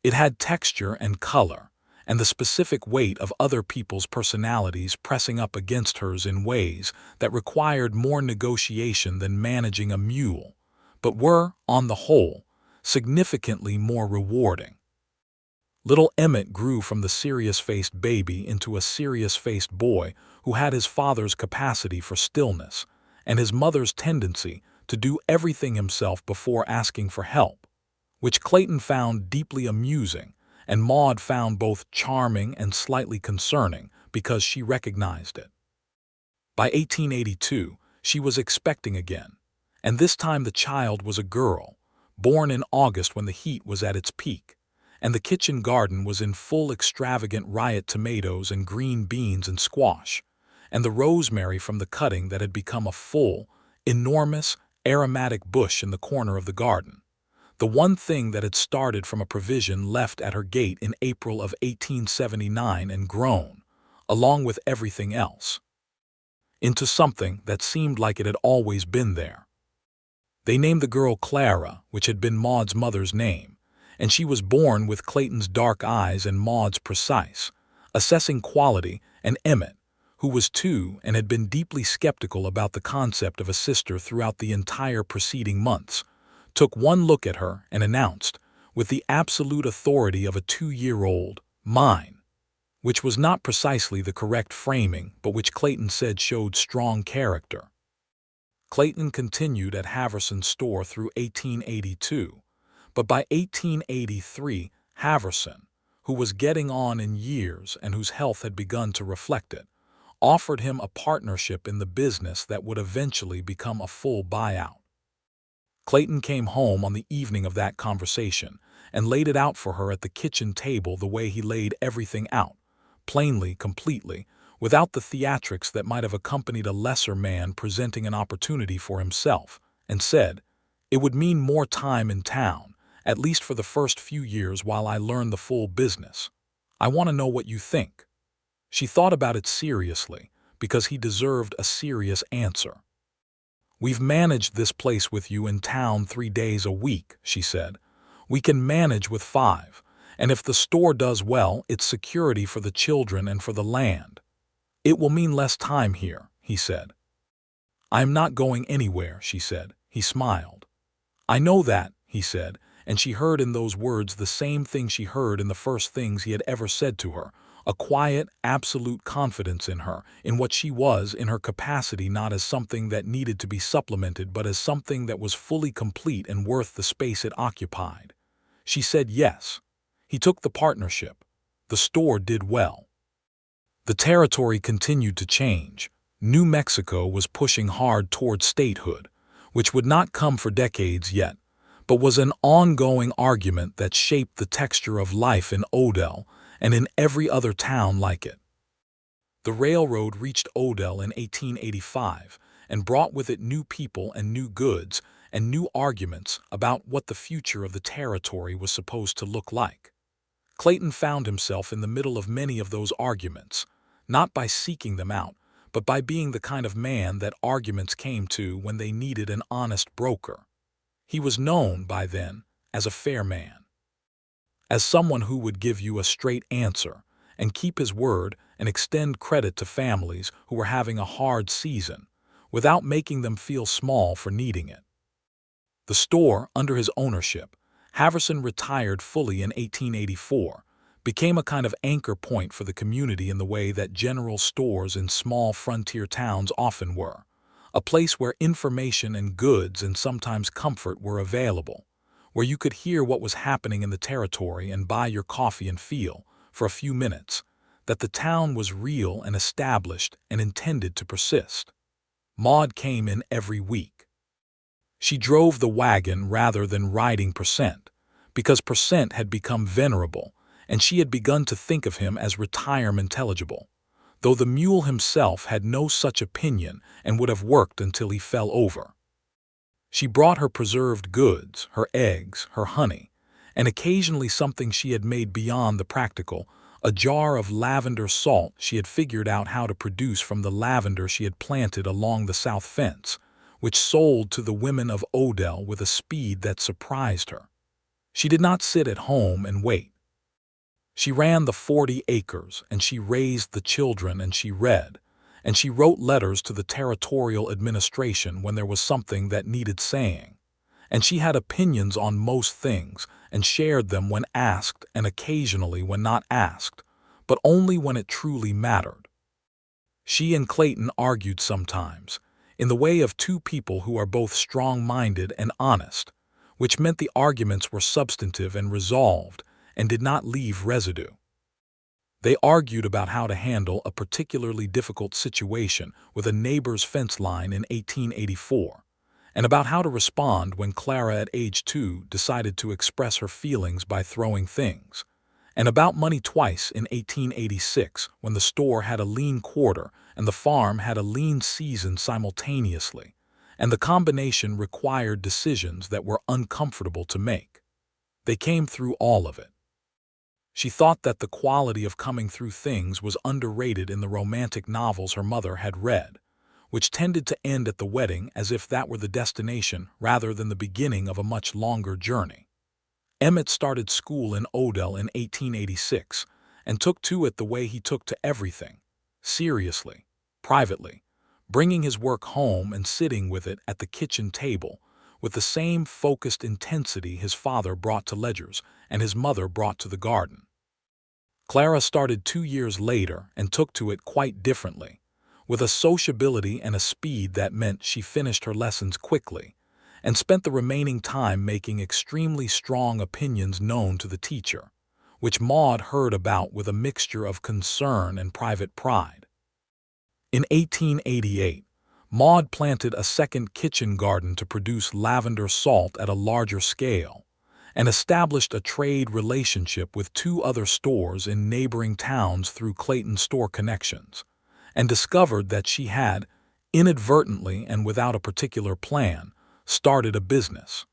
It had texture and color, and the specific weight of other people's personalities pressing up against hers in ways that required more negotiation than managing a mule, but were, on the whole, significantly more rewarding. Little Emmett grew from the serious-faced baby into a serious-faced boy who had his father's capacity for stillness and his mother's tendency to do everything himself before asking for help, which Clayton found deeply amusing and Maude found both charming and slightly concerning because she recognized it. By 1882, she was expecting again, and this time the child was a girl, born in August when the heat was at its peak, and the kitchen garden was in full extravagant riot tomatoes and green beans and squash, and the rosemary from the cutting that had become a full, enormous, aromatic bush in the corner of the garden. The one thing that had started from a provision left at her gate in April of 1879 and grown, along with everything else, into something that seemed like it had always been there. They named the girl Clara, which had been Maude's mother's name, and she was born with Clayton's dark eyes and Maude's precise, assessing quality, and Emmett, who was 2 and had been deeply skeptical about the concept of a sister throughout the entire preceding months, took one look at her and announced, with the absolute authority of a 2-year-old, "Mine," which was not precisely the correct framing, but which Clayton said showed strong character. Clayton continued at Haverson's store through 1882, but by 1883, Haverson, who was getting on in years and whose health had begun to reflect it, offered him a partnership in the business that would eventually become a full buyout. Clayton came home on the evening of that conversation and laid it out for her at the kitchen table the way he laid everything out, plainly, completely, without the theatrics that might have accompanied a lesser man presenting an opportunity for himself, and said, "It would mean more time in town, at least for the first few years while I learn the full business. I want to know what you think." She thought about it seriously, because he deserved a serious answer. "We've managed this place with you in town 3 days a week," she said. "We can manage with 5, and if the store does well, it's security for the children and for the land. It will mean less time here," he said. "I am not going anywhere," she said. He smiled. "I know that," he said, and she heard in those words the same thing she heard in the first things he had ever said to her, a quiet, absolute confidence in her, in what she was, in her capacity, not as something that needed to be supplemented but as something that was fully complete and worth the space it occupied. She said yes. He took the partnership. The store did well. The territory continued to change. New Mexico was pushing hard toward statehood, which would not come for decades yet, but was an ongoing argument that shaped the texture of life in Odell and in every other town like it. The railroad reached Odell in 1885 and brought with it new people and new goods and new arguments about what the future of the territory was supposed to look like. Clayton found himself in the middle of many of those arguments, not by seeking them out, but by being the kind of man that arguments came to when they needed an honest broker. He was known by then as a fair man, as someone who would give you a straight answer and keep his word and extend credit to families who were having a hard season without making them feel small for needing it. The store, under his ownership, Haverson retired fully in 1884, became a kind of anchor point for the community in the way that general stores in small frontier towns often were, a place where information and goods and sometimes comfort were available, where you could hear what was happening in the territory and buy your coffee and feel, for a few minutes, that the town was real and established and intended to persist. Maude came in every week. She drove the wagon rather than riding Percent, because Percent had become venerable, and she had begun to think of him as retirement-eligible, though the mule himself had no such opinion and would have worked until he fell over. She brought her preserved goods, her eggs, her honey, and occasionally something she had made beyond the practical, a jar of lavender salt she had figured out how to produce from the lavender she had planted along the south fence, which sold to the women of Odell with a speed that surprised her. She did not sit at home and wait. She ran the 40 acres, and she raised the children, and she read, and she wrote letters to the territorial administration when there was something that needed saying, and she had opinions on most things and shared them when asked and occasionally when not asked, but only when it truly mattered. She and Clayton argued sometimes. in the way of two people who are both strong-minded and honest, which meant the arguments were substantive and resolved and did not leave residue. They argued about how to handle a particularly difficult situation with a neighbor's fence line in 1884, and about how to respond when Clara at age 2 decided to express her feelings by throwing things, and about money twice in 1886 when the store had a lean quarter and the farm had a lean season simultaneously, and the combination required decisions that were uncomfortable to make. They came through all of it. She thought that the quality of coming through things was underrated in the romantic novels her mother had read, which tended to end at the wedding as if that were the destination rather than the beginning of a much longer journey. Emmett started school in Odell in 1886 and took to it the way he took to everything, seriously, privately, bringing his work home and sitting with it at the kitchen table with the same focused intensity his father brought to ledgers and his mother brought to the garden. Clara started 2 years later and took to it quite differently, with a sociability and a speed that meant she finished her lessons quickly and spent the remaining time making extremely strong opinions known to the teacher, which Maude heard about with a mixture of concern and private pride. In 1888, Maude planted a second kitchen garden to produce lavender salt at a larger scale, and established a trade relationship with 2 other stores in neighboring towns through Clayton store connections, and discovered that she had, inadvertently and without a particular plan, started a business.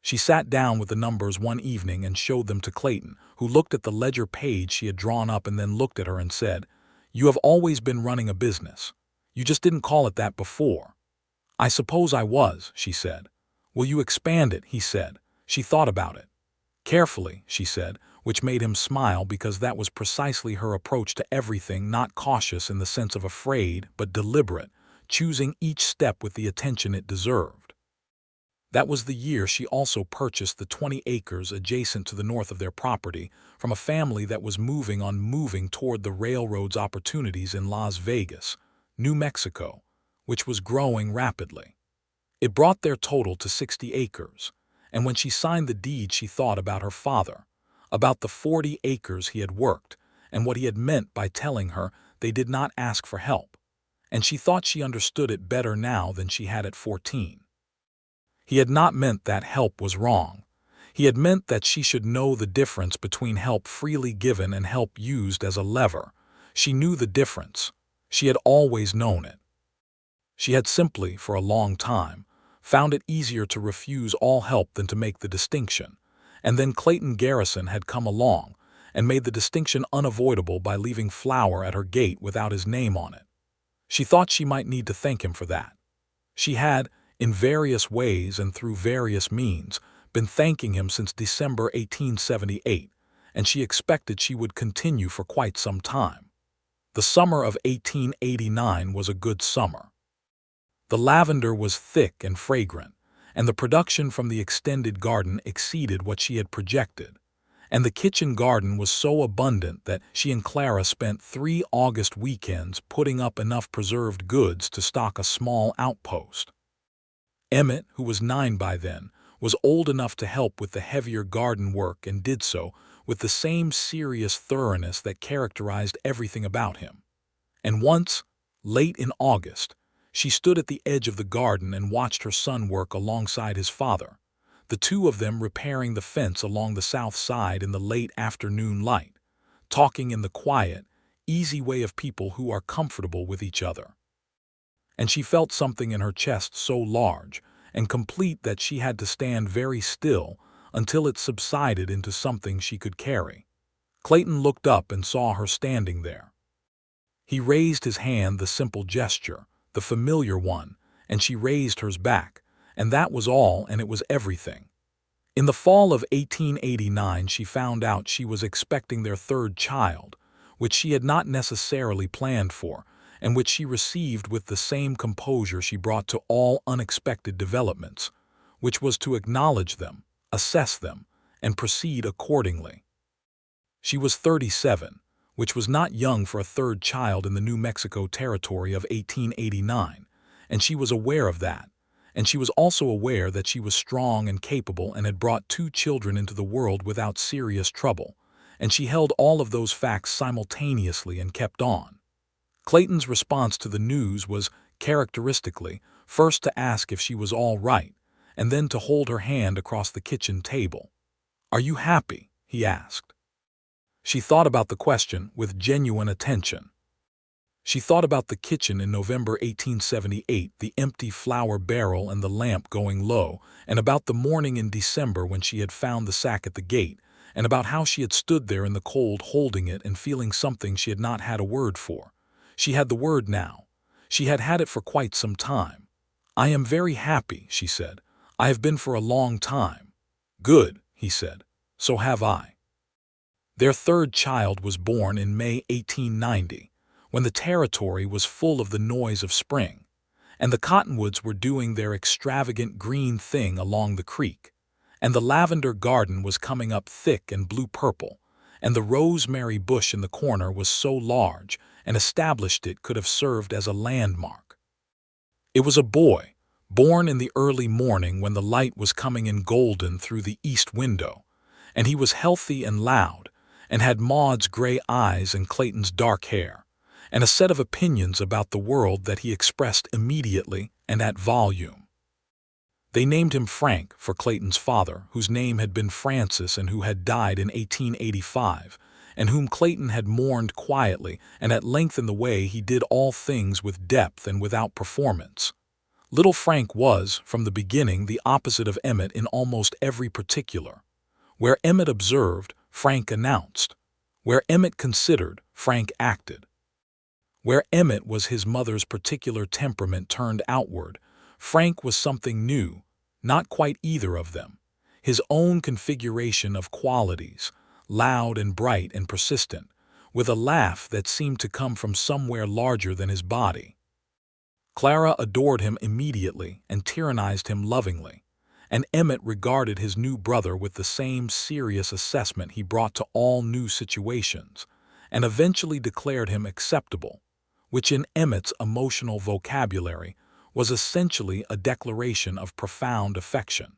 She sat down with the numbers one evening and showed them to Clayton, who looked at the ledger page she had drawn up and then looked at her and said, "You have always been running a business. You just didn't call it that before." "I suppose I was," she said. "Will you expand it?" he said. She thought about it. "Carefully," she said, which made him smile because that was precisely her approach to everything, not cautious in the sense of afraid, but deliberate, choosing each step with the attention it deserved. That was the year she also purchased the 20 acres adjacent to the north of their property from a family that was moving toward the railroad's opportunities in Las Vegas, New Mexico, which was growing rapidly. It brought their total to 60 acres, and when she signed the deed she thought about her father, about the 40 acres he had worked, and what he had meant by telling her they did not ask for help, and she thought she understood it better now than she had at 14. He had not meant that help was wrong. He had meant that she should know the difference between help freely given and help used as a lever. She knew the difference. She had always known it. She had simply, for a long time, found it easier to refuse all help than to make the distinction, and then Clayton Garrison had come along and made the distinction unavoidable by leaving flour at her gate without his name on it. She thought she might need to thank him for that. She had, in various ways and through various means, been thanking him since December 1878, and she expected she would continue for quite some time. The summer of 1889 was a good summer. The lavender was thick and fragrant, and the production from the extended garden exceeded what she had projected, and the kitchen garden was so abundant that she and Clara spent 3 August weekends putting up enough preserved goods to stock a small outpost. Emmett, who was 9 by then, was old enough to help with the heavier garden work and did so with the same serious thoroughness that characterized everything about him. And once, late in August, she stood at the edge of the garden and watched her son work alongside his father, the two of them repairing the fence along the south side in the late afternoon light, talking in the quiet, easy way of people who are comfortable with each other. And she felt something in her chest so large and complete that she had to stand very still until it subsided into something she could carry. Clayton looked up and saw her standing there. He raised his hand, the simple gesture, the familiar one, and she raised hers back, and that was all, and it was everything. In the fall of 1889 she found out she was expecting their 3rd child, which she had not necessarily planned for, and which she received with the same composure she brought to all unexpected developments, which was to acknowledge them, assess them, and proceed accordingly. She was 37, which was not young for a 3rd child in the New Mexico territory of 1889, and she was aware of that. And she was also aware that she was strong and capable and had brought 2 children into the world without serious trouble. And she held all of those facts simultaneously and kept on. Clayton's response to the news was, characteristically, first to ask if she was all right, and then to hold her hand across the kitchen table. "Are you happy?" he asked. She thought about the question with genuine attention. She thought about the kitchen in November 1878, the empty flour barrel and the lamp going low, and about the morning in December when she had found the sack at the gate, and about how she had stood there in the cold holding it and feeling something she had not had a word for. She had the word now. She had had it for quite some time. "I am very happy," she said. "I have been for a long time." "Good," he said. "So have I." Their 3rd child was born in May 1890, when the territory was full of the noise of spring, and the cottonwoods were doing their extravagant green thing along the creek, and the lavender garden was coming up thick and blue-purple, and the rosemary bush in the corner was so large and established it could have served as a landmark. It was a boy, born in the early morning when the light was coming in golden through the east window, and he was healthy and loud, and had Maude's gray eyes and Clayton's dark hair, and a set of opinions about the world that he expressed immediately and at volume. They named him Frank for Clayton's father, whose name had been Francis and who had died in 1885, and whom Clayton had mourned quietly and at length in the way he did all things with depth and without performance. Little Frank was, from the beginning, the opposite of Emmett in almost every particular. Where Emmett observed, Frank announced. Where Emmett considered, Frank acted. Where Emmett was his mother's particular temperament turned outward, Frank was something new, not quite either of them, his own configuration of qualities, loud and bright and persistent, with a laugh that seemed to come from somewhere larger than his body. Clara adored him immediately and tyrannized him lovingly, and Emmett regarded his new brother with the same serious assessment he brought to all new situations, and eventually declared him acceptable, which in Emmett's emotional vocabulary was essentially a declaration of profound affection.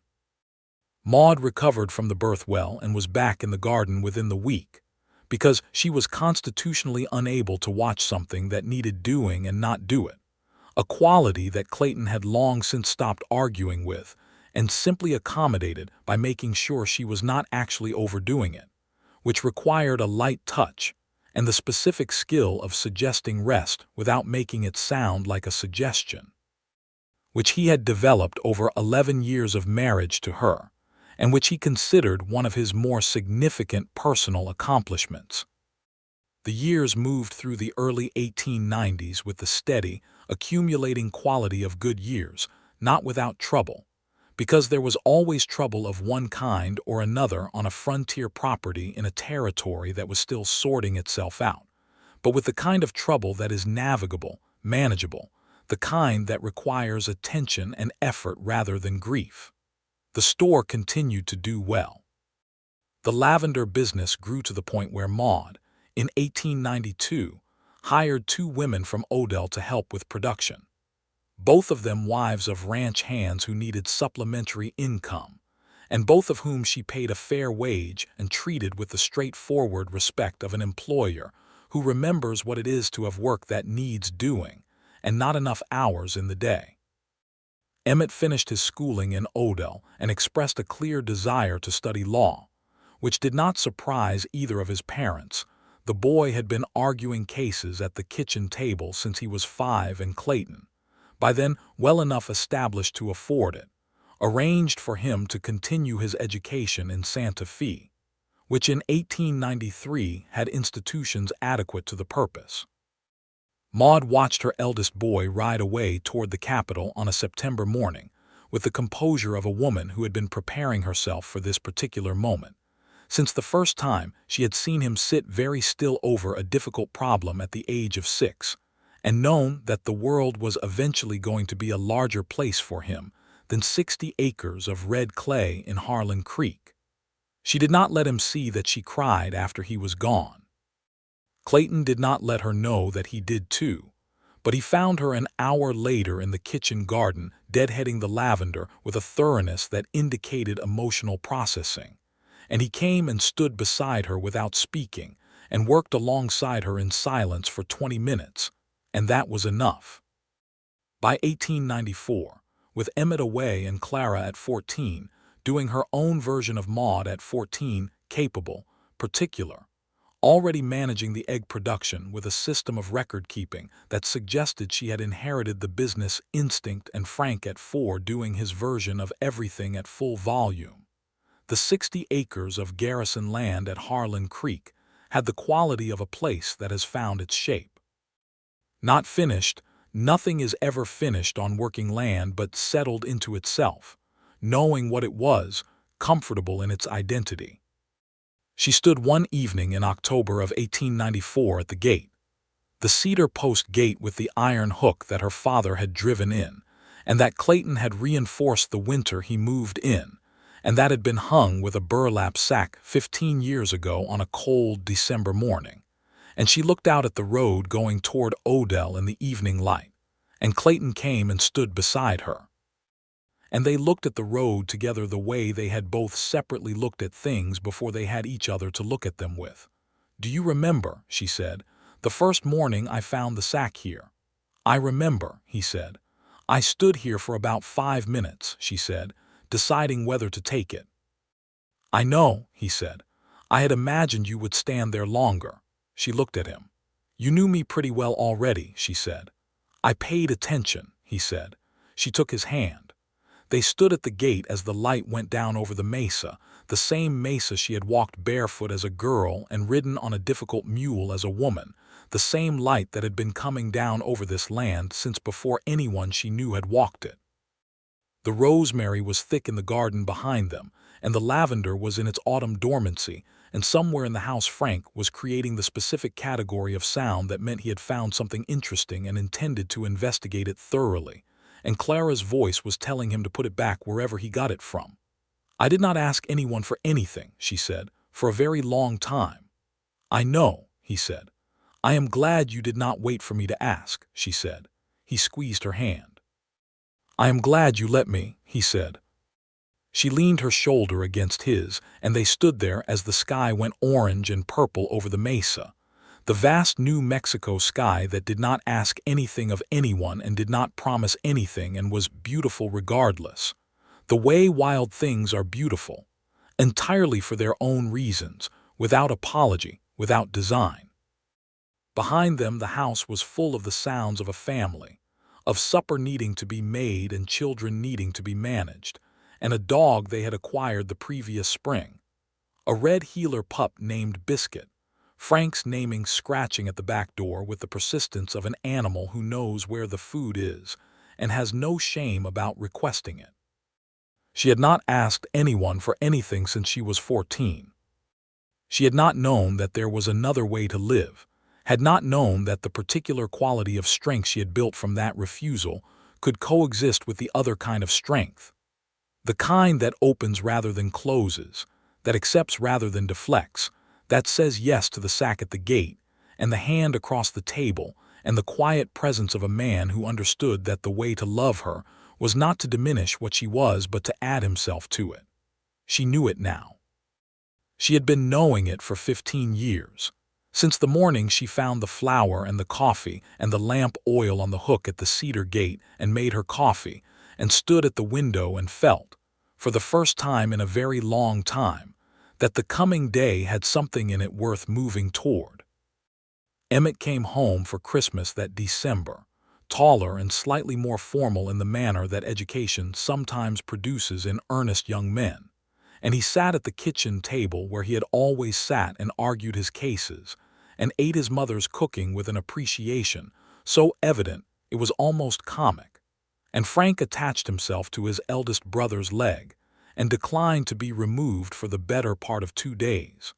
Maude recovered from the birth well and was back in the garden within the week, because she was constitutionally unable to watch something that needed doing and not do it, a quality that Clayton had long since stopped arguing with and simply accommodated by making sure she was not actually overdoing it, which required a light touch and the specific skill of suggesting rest without making it sound like a suggestion, which he had developed over 11 years of marriage to her, and which he considered one of his more significant personal accomplishments. The years moved through the early 1890s with the steady, accumulating quality of good years, not without trouble, because there was always trouble of one kind or another on a frontier property in a territory that was still sorting itself out, but with the kind of trouble that is navigable, manageable, the kind that requires attention and effort rather than grief. The store continued to do well. The lavender business grew to the point where Maude, in 1892, hired 2 women from Odell to help with production, both of them wives of ranch hands who needed supplementary income, and both of whom she paid a fair wage and treated with the straightforward respect of an employer who remembers what it is to have work that needs doing and not enough hours in the day. Emmett finished his schooling in Odell and expressed a clear desire to study law, which did not surprise either of his parents. The boy had been arguing cases at the kitchen table since he was 5, and Clayton, by then well enough established to afford it, arranged for him to continue his education in Santa Fe, which in 1893 had institutions adequate to the purpose. Maude watched her eldest boy ride away toward the Capitol on a September morning with the composure of a woman who had been preparing herself for this particular moment. Since the first time she had seen him sit very still over a difficult problem at the age of 6, and known that the world was eventually going to be a larger place for him than 60 acres of red clay in Harlan Creek. She did not let him see that she cried after he was gone. Clayton did not let her know that he did too, But he found her an hour later in the kitchen garden, deadheading the lavender with a thoroughness that indicated emotional processing. And he came and stood beside her without speaking, and worked alongside her in silence for 20 minutes. And that was enough. By 1894, with Emmett away and Clara at 14, doing her own version of Maude at 14, capable, particular, already managing the egg production with a system of record-keeping that suggested she had inherited the business instinct, and Frank at 4 doing his version of everything at full volume. The 60 acres of Garrison land at Harlan Creek had the quality of a place that has found its shape. Not finished, nothing is ever finished on working land, but settled into itself, knowing what it was, comfortable in its identity. She stood one evening in October of 1894 at the gate, the cedar post gate with the iron hook that her father had driven in, and that Clayton had reinforced the winter he moved in, and that had been hung with a burlap sack 15 years ago on a cold December morning. And she looked out at the road going toward Odell in the evening light, and Clayton came and stood beside her. And they looked at the road together the way they had both separately looked at things before they had each other to look at them with. "Do you remember," she said, "the first morning I found the sack here?" "I remember," he said. "I stood here for about 5 minutes," she said, "deciding whether to take it." "I know," he said. "I had imagined you would stand there longer." She looked at him. "You knew me pretty well already," she said. "I paid attention," he said. She took his hand. They stood at the gate as the light went down over the mesa, the same mesa she had walked barefoot as a girl and ridden on a difficult mule as a woman, the same light that had been coming down over this land since before anyone she knew had walked it. The rosemary was thick in the garden behind them, and the lavender was in its autumn dormancy, and somewhere in the house Frank was creating the specific category of sound that meant he had found something interesting and intended to investigate it thoroughly, and Clara's voice was telling him to put it back wherever he got it from. "I did not ask anyone for anything," she said, "for a very long time." "I know," he said. "I am glad you did not wait for me to ask," she said. He squeezed her hand. "I am glad you let me," he said. She leaned her shoulder against his, and they stood there as the sky went orange and purple over the mesa, the vast New Mexico sky that did not ask anything of anyone and did not promise anything and was beautiful regardless, the way wild things are beautiful, entirely for their own reasons, without apology, without design. Behind them the house was full of the sounds of a family, of supper needing to be made and children needing to be managed, and a dog they had acquired the previous spring, a red heeler pup named Biscuit, Frank's naming scratching at the back door with the persistence of an animal who knows where the food is and has no shame about requesting it. She had not asked anyone for anything since she was 14. She had not known that there was another way to live, had not known that the particular quality of strength she had built from that refusal could coexist with the other kind of strength. The kind that opens rather than closes, that accepts rather than deflects, that says yes to the sack at the gate, and the hand across the table, and the quiet presence of a man who understood that the way to love her was not to diminish what she was but to add himself to it. She knew it now. She had been knowing it for 15 years. Since the morning she found the flour and the coffee and the lamp oil on the hook at the cedar gate and made her coffee, and stood at the window and felt, for the first time in a very long time, that the coming day had something in it worth moving toward. Emmett came home for Christmas that December, taller and slightly more formal in the manner that education sometimes produces in earnest young men, and he sat at the kitchen table where he had always sat and argued his cases, and ate his mother's cooking with an appreciation so evident it was almost comic. And Frank attached himself to his eldest brother's leg and declined to be removed for the better part of 2 days.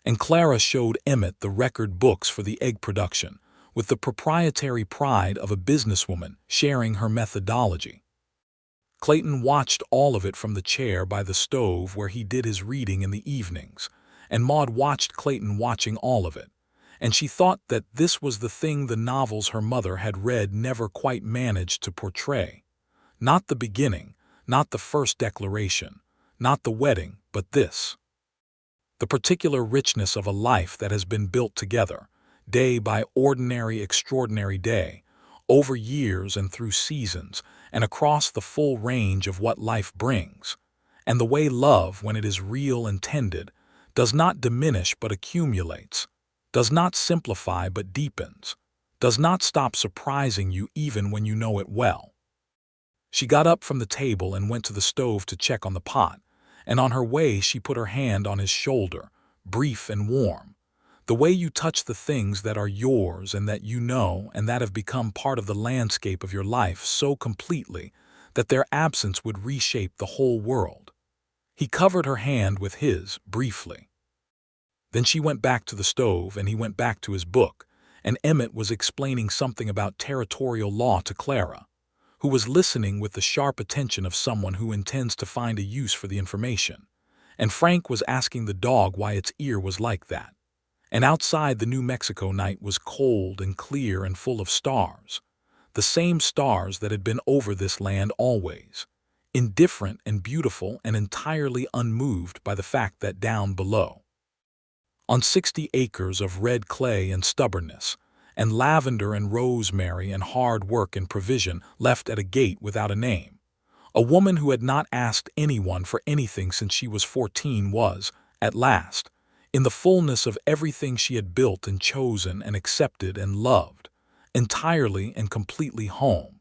And Clara showed Emmett the record books for the egg production, with the proprietary pride of a businesswoman sharing her methodology. Clayton watched all of it from the chair by the stove where he did his reading in the evenings, and Maude watched Clayton watching all of it, and she thought that this was the thing the novels her mother had read never quite managed to portray. Not the beginning, not the first declaration, not the wedding, but this. The particular richness of a life that has been built together, day by ordinary, extraordinary day, over years and through seasons, and across the full range of what life brings. And the way love, when it is real and tended, does not diminish but accumulates, does not simplify but deepens, does not stop surprising you even when you know it well. She got up from the table and went to the stove to check on the pot, and on her way she put her hand on his shoulder, brief and warm, the way you touch the things that are yours and that you know and that have become part of the landscape of your life so completely that their absence would reshape the whole world. He covered her hand with his, briefly. Then she went back to the stove and he went back to his book, and Emmett was explaining something about territorial law to Clara, who was listening with the sharp attention of someone who intends to find a use for the information, and Frank was asking the dog why its ear was like that. And outside, the New Mexico night was cold and clear and full of stars, the same stars that had been over this land always, indifferent and beautiful and entirely unmoved by the fact that down below, on 60 acres of red clay and stubbornness, and lavender and rosemary and hard work and provision left at a gate without a name, a woman who had not asked anyone for anything since she was 14 was, at last, in the fullness of everything she had built and chosen and accepted and loved, entirely and completely home.